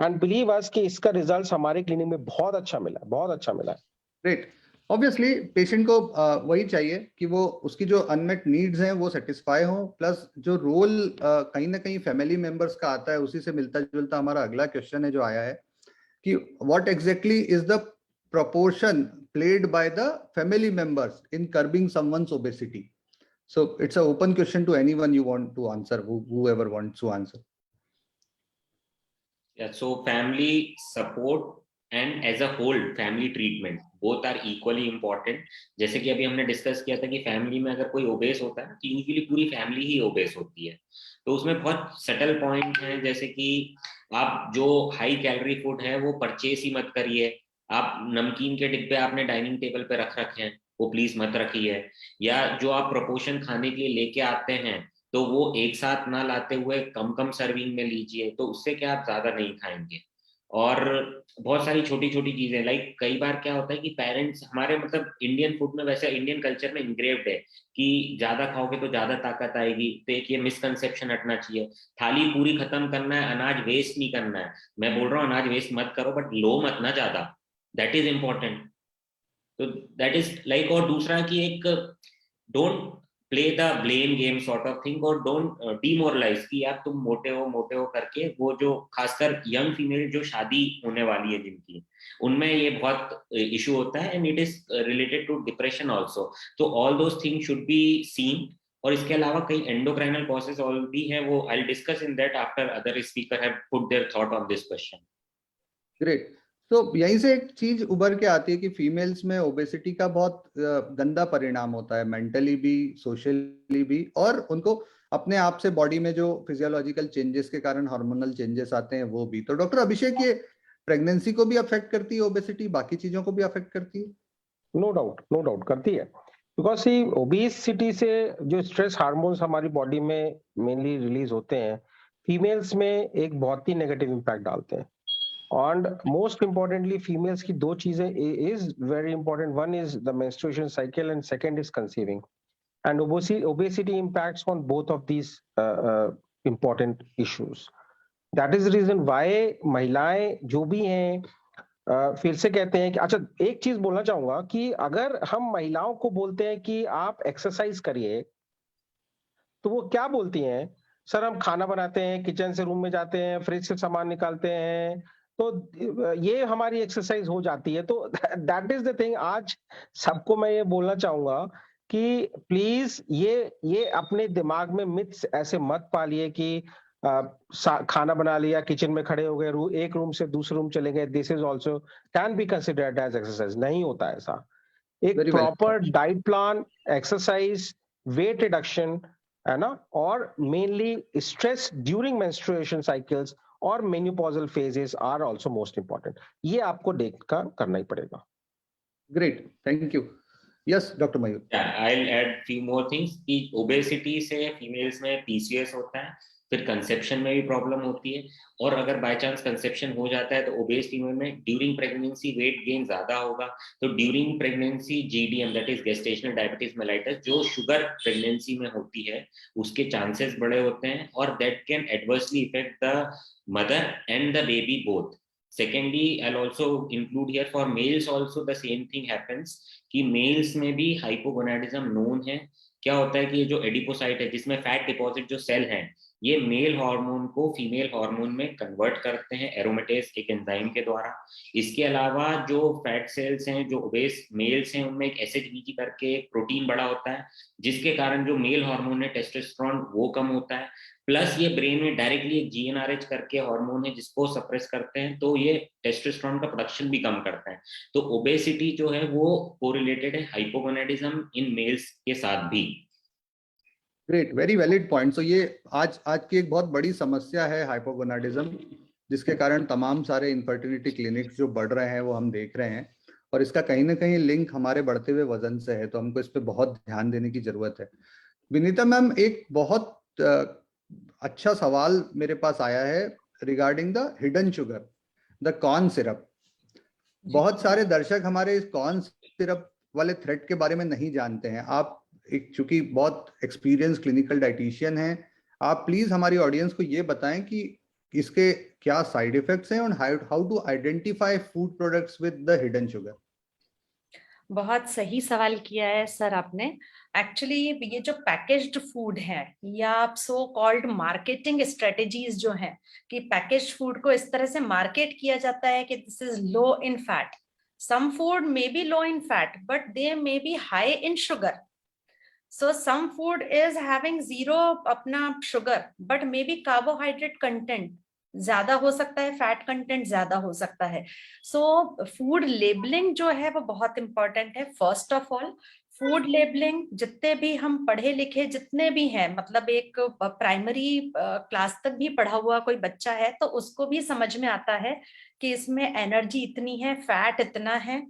एंड बिलीव अस कि इसका रिजल्ट हमारे क्लिनिक में बहुत अच्छा मिला है. ग्रेट. ऑब्वियसली पेशेंट को वही चाहिए कि वो उसकी जो अनमेट नीड्स हैं वो सेटिस्फाई हो, प्लस जो रोल कहीं ना कहीं फैमिली मेंबर्स का आता है उसी से मिलता जुलता हमारा अगला क्वेश्चन है जो आया है कि what exactly is the proportion played by the family members in curbing someone's obesity. So it's an open question to anyone you want to answer, whoever wants to answer. Yeah, so family support and as a whole family treatment both are equally important. जैसे कि अभी हमने discuss किया था कि family में अगर कोई ओबेस होता है तो यूजुअली पूरी फैमिली ही ओबेस होती है, तो उसमें बहुत सटल पॉइंट हैं, जैसे कि आप जो हाई कैलोरी फूड है वो परचेस ही मत करिए. आप नमकीन के डिब्बे आपने डाइनिंग टेबल पे रख रखे हैं वो प्लीज मत रखिए, या जो आप प्रोपोर्शन खाने के लिए लेके आते हैं तो वो एक साथ ना लाते हुए कम कम सर्विंग में लीजिए, तो उससे क्या आप ज्यादा नहीं खाएंगे. और बहुत सारी छोटी छोटी चीजें, लाइक कई बार क्या होता है कि पेरेंट्स हमारे, मतलब इंडियन फूड में, वैसे इंडियन कल्चर में इंग्रेव्ड है कि ज्यादा खाओगे तो ज्यादा ताकत आएगी, तो एक ये मिसकंसेप्शन हटना चाहिए। थाली पूरी खत्म करना है, अनाज वेस्ट नहीं करना है। मैं बोल रहा हूँ अनाज वेस्ट मत करो, बट लो मत ना ज्यादा, दैट इज इम्पोर्टेंट। तो दैट इज लाइक, और दूसरा कि एक don't play the blame game sort of thing, और डोंट डीमोरलाइज कि यार तुम मोटे हो करके, वो जो खासकर यंग फीमेल जो शादी होने वाली है जिनकी, उनमें ये बहुत इशू होता है, and it is related to depression also. तो all those things should be seen. और इसके अलावा कई एंडोक्राइनल कॉजेज ऑल भी हैं, वो I discuss in that after other speaker have put there thought on this question. Great. तो यहीं से एक चीज उभर के आती है कि फीमेल्स में ओबेसिटी का बहुत गंदा परिणाम होता है, मेंटली भी, सोशली भी, और उनको अपने आप से बॉडी में जो फिजियोलॉजिकल चेंजेस के कारण हार्मोनल चेंजेस आते हैं वो भी। तो डॉक्टर अभिषेक, ये प्रेगनेंसी को भी अफेक्ट करती है ओबेसिटी, बाकी चीजों को भी अफेक्ट करती है? नो डाउट करती है, बिकॉज सी ओबेसिटी से जो स्ट्रेस हार्मोन्स हमारी बॉडी में मेनली रिलीज होते हैं, फीमेल्स में एक बहुत ही नेगेटिव इम्पैक्ट डालते हैं। And most importantly, females की दो चीजें is very important. One is the menstruation cycle and second is conceiving. And obesity impacts on both of these important issues. That is the reason why महिलाएं जो भी हैं फिर से कहते हैं कि, अच्छा एक चीज बोलना चाहूंगा कि अगर हम महिलाओं को बोलते हैं कि आप एक्सरसाइज करिए, तो वो क्या बोलती हैं, सर हम खाना बनाते हैं, किचन से रूम में जाते हैं, फ्रिज से सामान निकालते हैं, तो ये हमारी एक्सरसाइज हो जाती है। तो दैट इज द थिंग। आज सबको मैं ये बोलना चाहूंगा कि प्लीज ये अपने दिमाग में मिथ्स ऐसे मत पालिए कि खाना बना लिया, किचन में खड़े हो गए, एक रूम से दूसरे रूम चले गए, this is also can be considered as exercise. नहीं होता ऐसा। एक Very well proper said. Diet plan, exercise, weight reduction, है ना, और mainly stress during menstruation cycles और menopausal phases are also most important. ये आपको देखकर करना ही पड़ेगा। Great, thank you. Yes doctor Mayur. I'll add few more things कि ओबेसिटी से फीमेल्स में पीसीओएस होता है, फिर कंसेप्शन में भी प्रॉब्लम होती है, और अगर बाय चांस कंसेप्शन हो जाता है तो ओबेस फीमेल में ड्यूरिंग प्रेगनेंसी वेट गेन ज्यादा होगा। तो during pregnancy GDM, that is gestational diabetes mellitus, जो शुगर प्रेगनेंसी में होती है, उसके चांसेस बड़े होते हैं, और that can adversely effect the mother and the baby both. Secondly, I'll also include here for males also the same thing happens कि मेल्स में भी हाइपोगोनाडिज्म नोन है। क्या होता है कि ये जो एडिपोसाइट है, जिसमें फैट डिपॉजिट जो सेल हैं, ये मेल हार्मोन को फीमेल हार्मोन में कन्वर्ट करते हैं एरोमेटेज एक एंजाइम के द्वारा। इसके अलावा जो फैट सेल्स हैं, जो ओबेस मेल्स हैं, उनमें एक एसएचबीजी करके एक प्रोटीन बड़ा होता है, जिसके कारण जो मेल हार्मोन है टेस्टोस्टेरोन, वो कम होता है। प्लस ये ब्रेन में डायरेक्टली एक जीएनआरएच करके हार्मोन है जिसको सप्रेस करते हैं, तो ये टेस्टोस्टेरोन का प्रोडक्शन भी कम करते हैं। तो ओबेसिटी जो है वो कोरिलेटेड है हाइपोगोनाडिज्म इन मेल्स के साथ भी। Great, very valid point. तो ये आज की एक बहुत बड़ी समस्या है हाइपोगोनाडिज्म, जिसके कारण तमाम सारे इनफर्टिलिटी क्लिनिक्स जो बढ़ रहे हैं वो हम देख रहे हैं, और इसका कहीं ना कहीं लिंक हमारे बढ़ते हुए वजन से है। तो हमको इस पे बहुत ध्यान देने की जरूरत है। विनीता मैम, एक बहुत अच्छा सवाल मेरे पास आया है regarding the hidden sugar, the corn syrup. बहुत सारे दर्शक हमारे इस कॉर्न सिरप वाले थ्रेट के बारे में नहीं जानते हैं। आप एक चूंकि बहुत एक्सपीरियंस क्लिनिकल डाइटिशियन हैं, आप प्लीज हमारी ऑडियंस को ये बताएं कि इसके क्या साइड इफेक्ट्स हैं और how to identify food products with the hidden sugar. बहुत सही सवाल किया है सर आपने। एक्चुअली ये जो पैकेज्ड फूड है या सो कॉल्ड मार्केटिंग स्ट्रेटेजीज जो है कि पैकेज्ड फूड को इस तरह से मार्केट किया जाता है कि this is low in fat. Some food may be low in fat but they may be high in sugar. So some food is having zero अपना sugar but maybe carbohydrate content ज्यादा हो सकता है, fat content ज्यादा हो सकता है। So food labelling जो है वो बहुत इंपॉर्टेंट है। First of all food labelling जितने भी हम पढ़े लिखे जितने भी हैं, मतलब एक प्राइमरी क्लास तक भी पढ़ा हुआ कोई बच्चा है तो उसको भी समझ में आता है कि इसमें एनर्जी इतनी है, फैट इतना है,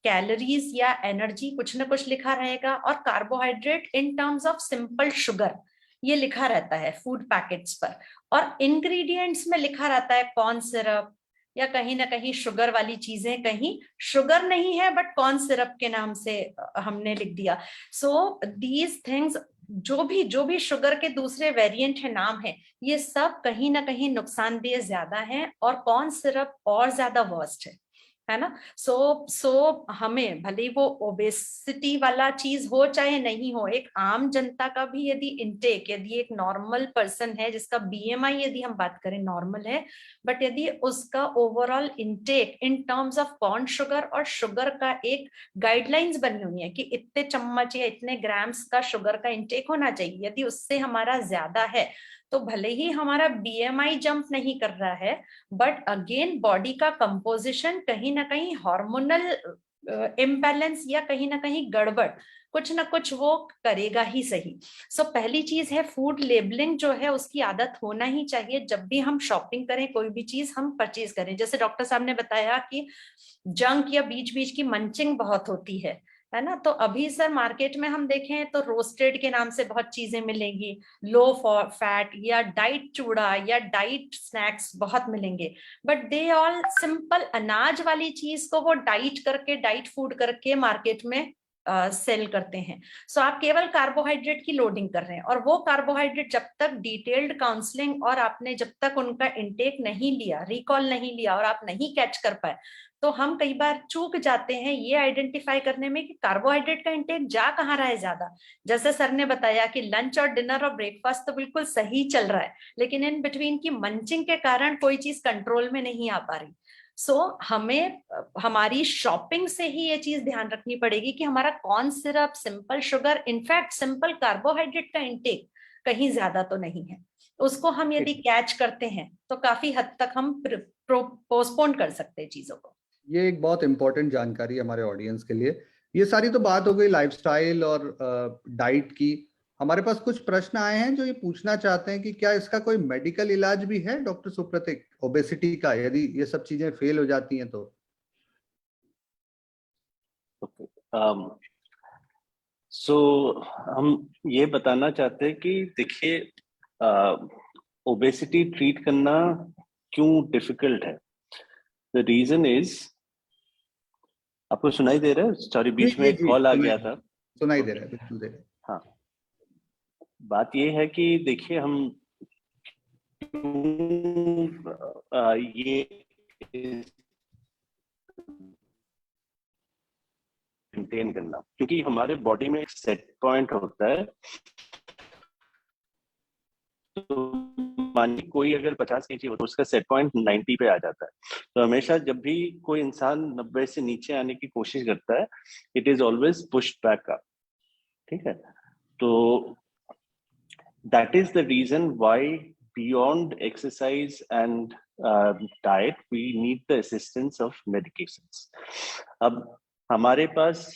कैलोरीज या एनर्जी कुछ ना कुछ लिखा रहेगा, और carbohydrate in terms of simple sugar ये लिखा रहता है फूड पैकेट्स पर। और इंग्रेडिएंट्स में लिखा रहता है कॉर्न सिरप, या कहीं ना कहीं शुगर वाली चीजें, कहीं शुगर नहीं है बट कॉर्न सिरप के नाम से हमने लिख दिया। सो दीज थिंग्स, जो भी शुगर के दूसरे वेरिएंट है, नाम है, ये सब कहीं ना कहीं नुकसानदेह ज्यादा है और कॉर्न सिरप और ज्यादा वर्स्ट है ना। सो हमें भले ही वो ओबेसिटी वाला चीज हो चाहे नहीं हो, एक आम जनता का भी यदि इनटेक, यदि एक नॉर्मल पर्सन है जिसका बीएमआई यदि हम बात करें नॉर्मल है, बट यदि उसका overall intake in terms of corn sugar और शुगर का एक गाइडलाइंस बनी हुई है कि इतने चम्मच या इतने ग्राम्स का शुगर का इनटेक होना चाहिए, यदि उससे हमारा ज्यादा है तो भले ही हमारा बीएमआई जंप नहीं कर रहा है, बट अगेन बॉडी का कंपोजिशन कहीं ना कहीं हार्मोनल इम्बैलेंस या कहीं ना कहीं गड़बड़ कुछ ना कुछ वो करेगा ही सही। सो पहली चीज है फूड लेबलिंग जो है उसकी आदत होना ही चाहिए। जब भी हम शॉपिंग करें, कोई भी चीज हम परचेज करें, जैसे डॉक्टर साहब ने बताया कि जंक या बीच बीच की मंचिंग बहुत होती है ना। तो अभी सर मार्केट में हम देखें तो रोस्टेड के नाम से बहुत चीजें मिलेंगी, लो फैट या डाइट चूड़ा या डाइट स्नैक्स बहुत मिलेंगे, बट दे ऑल सिंपल अनाज वाली चीज को वो डाइट करके, डाइट फूड करके मार्केट में सेल करते हैं। सो आप केवल कार्बोहाइड्रेट की लोडिंग कर रहे हैं, और वो कार्बोहाइड्रेट जब तक डिटेल्ड काउंसलिंग और आपने जब तक उनका इंटेक नहीं लिया, रिकॉल नहीं लिया और आप नहीं कैच कर पाए, तो हम कई बार चूक जाते हैं ये आइडेंटिफाई करने में कि कार्बोहाइड्रेट का इंटेक जा कहाँ रहा है ज्यादा। जैसे सर ने बताया कि लंच और डिनर और ब्रेकफास्ट तो बिल्कुल सही चल रहा है, लेकिन इन बिटवीन की मंचिंग के कारण कोई चीज कंट्रोल में नहीं आ पा रही। सो हमें हमारी शॉपिंग से ही ये चीज ध्यान रखनी पड़ेगी कि हमारा corn syrup, simple sugar, in fact simple carbohydrate का इंटेक कहीं ज्यादा तो नहीं है। उसको हम यदि कैच करते हैं तो काफी हद तक हम पोस्टपोन कर सकते हैं चीजों को। ये एक बहुत इंपॉर्टेंट जानकारी है हमारे ऑडियंस के लिए। ये सारी तो बात हो गई लाइफस्टाइल और डाइट की। हमारे पास कुछ प्रश्न आए हैं जो ये पूछना चाहते हैं कि क्या इसका कोई मेडिकल इलाज भी है डॉक्टर सुप्रतीक, ओबेसिटी का, यदि ये सब चीजें फेल हो जाती हैं तो? सो हम ये बताना चाहते हैं कि देखिए ओबेसिटी ट्रीट करना क्यों डिफिकल्ट है। द रीजन इज, आपको सुनाई दे रहा है? सॉरी, बीच में एक कॉल आ गया था। सुनाई दे रहा है, बिल्कुल दे रहा है। हाँ, बात ये है कि देखिए हम ये मेंटेन करना, क्योंकि हमारे बॉडी में एक सेट पॉइंट होता है। तो मानिए कोई अगर 50 kg हो तो उसका सेट पॉइंट 90 पे आ जाता है। तो हमेशा जब भी कोई इंसान 90 से नीचे आने की कोशिश करता है, it is always pushed back up. ठीक है, तो that is the reason why beyond exercise and diet we need the assistance of medications. अब हमारे पास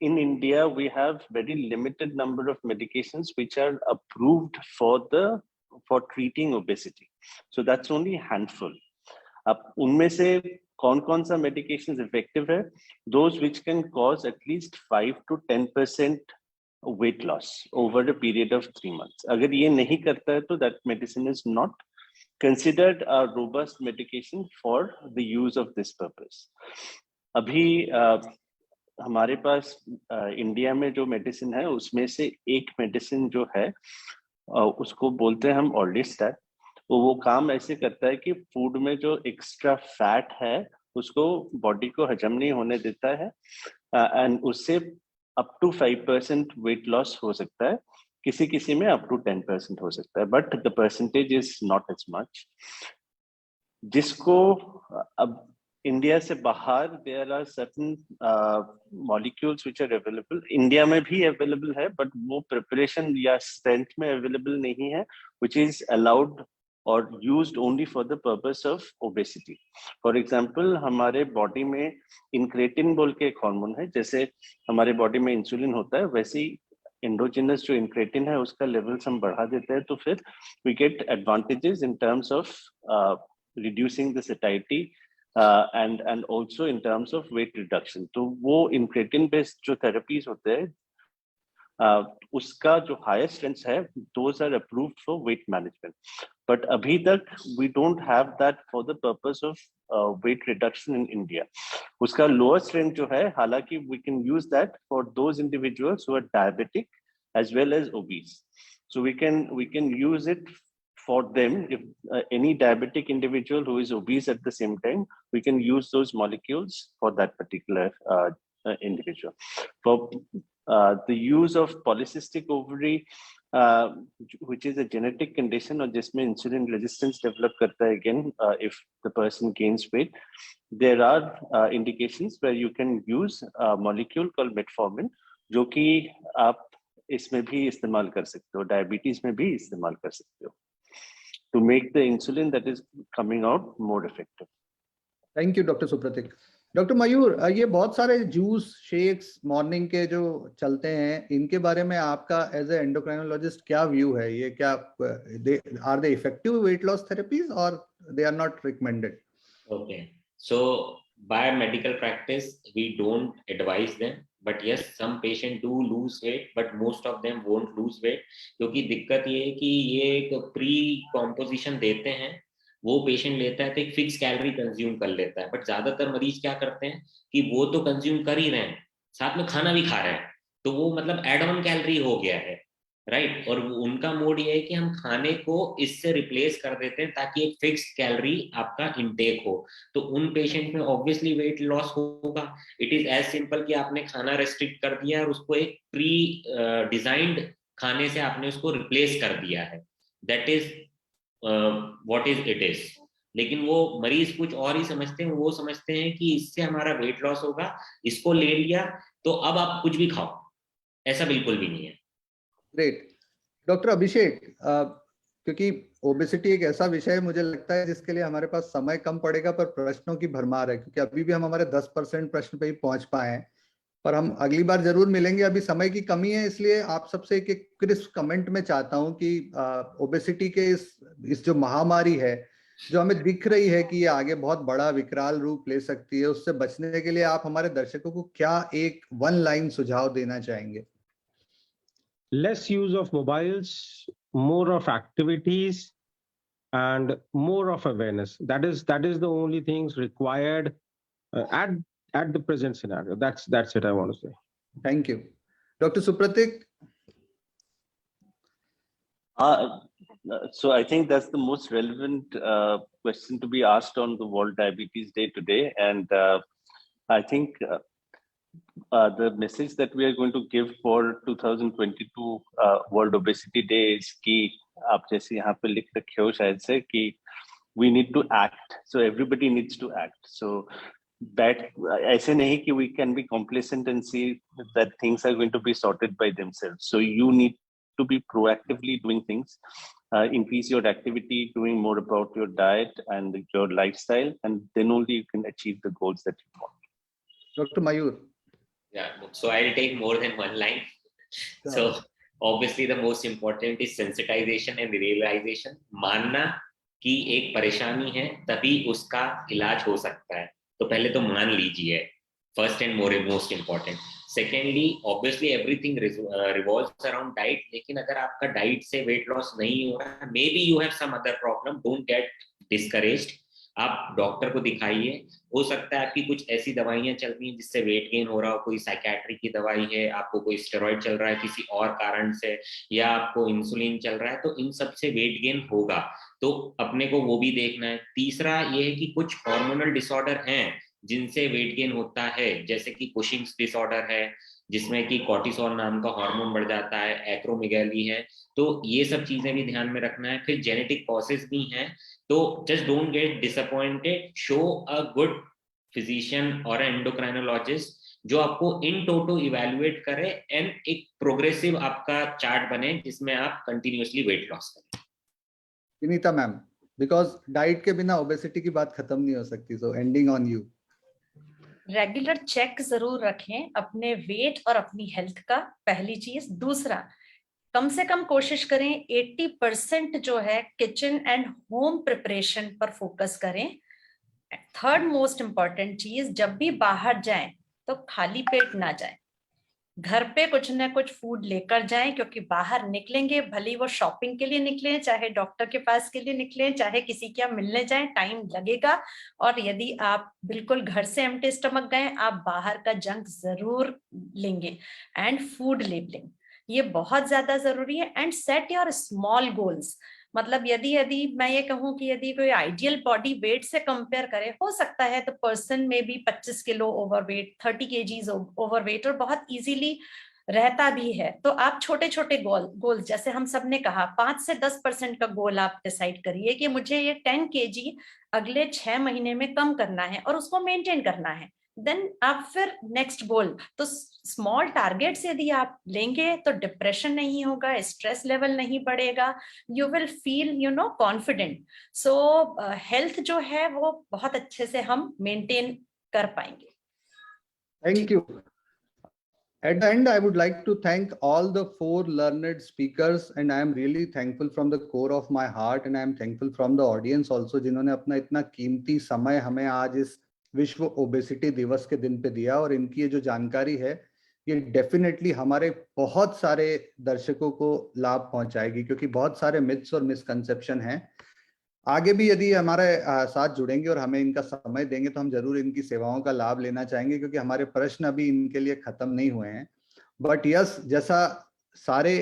in India we have very limited number of medications which are approved for treating obesity, so that's only handful. अब उनमें से कौन कौन सा medications effective है? Those which can cause at least 5 to 10% weight loss over a period of 3 months. अगर ये नहीं करता है तो that medicine is not considered a robust medication for the use of this purpose. अभी हमारे पास इंडिया में जो मेडिसिन है उसमें से एक मेडिसिन जो है उसको बोलते हैं हम ऑर्लिस्टैट। वो काम ऐसे करता है कि फूड में जो एक्स्ट्रा फैट है उसको बॉडी को हजम नहीं होने देता है, एंड उससे अप टू 5% वेट लॉस हो सकता है, किसी किसी में अप टू 10% हो सकता है, but the percentage is not as much. जिसको अब इंडिया से बाहर there are certain molecules which are available, India में भी अवेलेबल है बट वो प्रिपरेशन या स्ट्रेंथ में अवेलेबल नहीं है, व्हिच इज अलाउड और used only for the purpose of obesity. For example हमारे बॉडी में इंक्रेटिन बोल के एक हार्मोन है, जैसे हमारे बॉडी में इंसुलिन होता है वैसे ही एंडोजिनस जो इंक्रेटिन है उसका लेवल्स हम बढ़ा देते हैं, तो फिर we get advantages in terms of reducing the satisfactory and also in terms of weight reduction. तो वो incretin based जो therapies होते हैं उसका जो हायर स्ट्रेंथ है, those are approved for weight management, but अभी तक we don't have that for the purpose of weight reduction in India. उसका लोअर स्ट्रेंथ जो है, हालांकि we can use that for those individuals who are diabetic as well as obese, so we can use it for them. If any diabetic individual who is obese at the same time, we can use those molecules for that particular individual. For the use of polycystic ovary, which is a genetic condition or जिसमें insulin resistance develop करता है again, if the person gains weight, there are indications where you can use a molecule called metformin, जो कि आप इसमें भी इस्तेमाल कर सकते हो, डायबिटीज में भी इस्तेमाल कर सकते हो, to make the insulin that is coming out more effective. Thank you doctor Supratik. Doctor Mayur, ये बहुत सारे जूस शेक्स मॉर्निंग के जो चलते हैं, इनके बारे में आपका एज ए एंडोक्राइनोलॉजिस्ट क्या व्यू है? ये क्या are they effective weight loss therapies और they are not recommended? Okay, so by medical practice we don't advise them, but yes, some patient do lose weight, but most of them won't lose weight, क्योंकि दिक्कत ये है कि ये एक pre composition देते हैं, वो पेशेंट लेता है तो एक फिक्स कैलोरी कंज्यूम कर लेता है, बट ज्यादातर मरीज क्या करते हैं कि वो तो कंज्यूम कर ही रहे हैं, साथ में खाना भी खा रहे हैं, तो वो मतलब एड ऑन कैलोरी हो गया है, राइट। और उनका मोड ये है कि हम खाने को इससे रिप्लेस कर देते हैं ताकि एक फिक्स कैलोरी आपका इनटेक हो, तो उन पेशेंट में ऑब्वियसली वेट लॉस होगा। इट इज एज सिंपल कि आपने खाना रेस्ट्रिक्ट कर दिया और उसको एक प्री डिजाइंड खाने से आपने उसको रिप्लेस कर दिया है, that is what is it is. लेकिन वो मरीज कुछ और ही समझते हैं, वो समझते हैं कि इससे हमारा वेट लॉस होगा, इसको ले लिया तो अब आप कुछ भी खाओ, ऐसा बिल्कुल भी नहीं है। ग्रेट। डॉक्टर अभिषेक, क्योंकि ओबेसिटी एक ऐसा विषय है मुझे लगता है जिसके लिए हमारे पास समय कम पड़ेगा पर प्रश्नों की भरमार है, क्योंकि अभी भी हम हमारे 10% प्रश्न पे ही पहुंच पाए हैं, पर हम अगली बार जरूर मिलेंगे। अभी समय की कमी है, इसलिए आप सबसे एक क्रिस्प कमेंट में चाहता हूं कि ओबेसिटी के इस जो महामारी है, जो हमें दिख रही है कि ये आगे बहुत बड़ा विकराल रूप ले सकती है, उससे बचने के लिए आप हमारे दर्शकों को क्या एक वन लाइन सुझाव देना चाहेंगे? Less use of mobiles, more of activities, and more of awareness. That is the only things required at the present scenario. That's it I want to say. Thank you. Dr. Supratik? So I think that's the most relevant question to be asked on the World Diabetes Day today, and I think the message that we are going to give for 2022 World Obesity Day is कि आप जैसे यहाँ पे लिख रखे हो शायद से कि we need to act, so everybody needs to act. So that ऐसे नहीं कि we can be complacent and see that things are going to be sorted by themselves. So you need to be proactively doing things, increase your activity, doing more about your diet and your lifestyle, and then only you can achieve the goals that you want. Dr. Mayur? Yeah, so I'll take more than one line. Sure. So obviously the most important is sensitization and realization. मानना कि एक परेशानी है तभी उसका इलाज हो सकता है, तो पहले तो मान लीजिए, first and most important. Secondly obviously everything revolves around diet, लेकिन अगर आपका डाइट से वेट लॉस नहीं हो रहा है, maybe you have some other problem, don't get discouraged, आप डॉक्टर को दिखाइए। हो सकता है आपकी कुछ ऐसी दवाइयां चल रही हैं जिससे वेट गेन हो रहा हो, कोई साइकेट्रिक की दवाई है, आपको कोई स्टेरॉइड चल रहा है किसी और कारण से, या आपको इंसुलिन चल रहा है, तो इन सब से वेट गेन होगा, तो अपने को वो भी देखना है। तीसरा ये है कि कुछ हार्मोनल डिसऑर्डर हैं जिनसे वेट गेन होता है, जैसे कि कुशिंग्स डिसऑर्डर है जिसमें कि कॉर्टिसोल नाम का हार्मोन बढ़ जाता है, एक्रोमेगैली है, तो ये सब चीजें भी ध्यान में रखना है। फिर जेनेटिक कॉजेस भी हैं, तो just don't get disappointed, show a good physician और एंडोक्राइनोलॉजिस्ट जो आपको इन टोटो इवैल्यूएट करे एंड एक प्रोग्रेसिव आपका चार्ट बने जिसमें आप कंटिन्यूअसली वेट लॉस करें। विनीता मैम, बिकॉज डाइट के बिना ओबेसिटी की बात खत्म नहीं हो सकती, so ending on you. Regular check जरूर रखें अपने वेट और अपनी हेल्थ का, पहली चीज। दूसरा, कम से कम कोशिश करें 80% जो है किचन एंड होम प्रिपरेशन पर फोकस करें। थर्ड मोस्ट इम्पॉर्टेंट चीज, जब भी बाहर जाएं तो खाली पेट ना जाएं। घर पे कुछ ना कुछ फूड लेकर जाएं, क्योंकि बाहर निकलेंगे, भले वो शॉपिंग के लिए निकले, चाहे डॉक्टर के पास के लिए निकले, चाहे किसी के यहाँ मिलने जाएं, टाइम लगेगा। और यदि आप बिल्कुल घर से एम्प्टी स्टमक गए, आप बाहर का जंक जरूर लेंगे। एंड फूड लेबलिंग ये बहुत ज्यादा जरूरी है। And set your small goals, मतलब यदि मैं ये कहूँ कि यदि कोई आइडियल बॉडी वेट से कंपेयर करे, हो सकता है तो पर्सन में भी 25 किलो ओवरवेट, 30 केजीज ओवरवेट, और बहुत इजीली रहता भी है। तो आप छोटे छोटे गोल जैसे हम सब ने कहा 5 से 10% का गोल आप डिसाइड करिए कि मुझे ये 10 केजी अगले 6 महीने में कम करना है और उसको मेंटेन करना है। देन आप फिर नेक्स्ट गोल, तो स्मॉल टारगेट्स यदि आप लेंगे तो डिप्रेशन नहीं होगा, स्ट्रेस लेवल नहीं बढ़ेगा, you will feel confident. So health जो है वो बहुत अच्छे से हम मेंटेन कर पाएंगे। Thank you. At the end, I would like to thank all the 4 learned speakers, and I am really thankful from the core of my heart, and I am thankful from the audience also, जिन्होंने अपना इतना कीमती समय हमें आज इस विश्व obesity दिवस के दिन पे दिया। और इनकी ये जो जानकारी है ये डेफिनेटली हमारे बहुत सारे दर्शकों को लाभ पहुंचाएगी, क्योंकि बहुत सारे मिथ्स और मिसकंसेप्शन हैं। आगे भी यदि हमारे साथ जुड़ेंगे और हमें इनका समय देंगे तो हम जरूर इनकी सेवाओं का लाभ लेना चाहेंगे, क्योंकि हमारे प्रश्न अभी इनके लिए खत्म नहीं हुए हैं। बट यस, जैसा सारे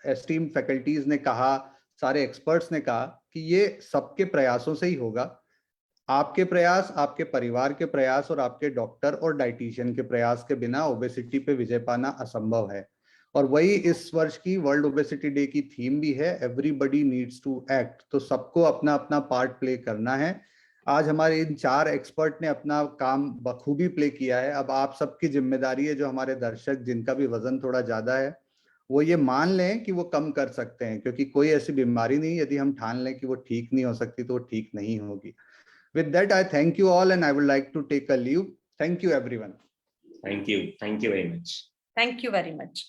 एस्टीम फैकल्टीज ने कहा, सारे एक्सपर्ट्स ने कहा कि ये सबके प्रयासों से ही होगा। आपके प्रयास, आपके परिवार के प्रयास और आपके डॉक्टर और डाइटिशियन के प्रयास के बिना ओबेसिटी पे विजय पाना असंभव है। और वही इस वर्ष की वर्ल्ड ओबेसिटी डे की थीम भी है, एवरीबडी नीड्स टू एक्ट। तो सबको अपना अपना पार्ट प्ले करना है। आज हमारे इन 4 एक्सपर्ट ने अपना काम बखूबी प्ले किया है। अब आप सबकी जिम्मेदारी है, जो हमारे दर्शक जिनका भी वजन थोड़ा ज्यादा है, वो ये मान लें कि वो कम कर सकते हैं, क्योंकि कोई ऐसी बीमारी नहीं, यदि हम ठान लें कि वो ठीक नहीं हो सकती तो वो ठीक नहीं होगी। With that, I thank you all and I would like to take a leave. Thank you, everyone. Thank you very much. Thank you very much.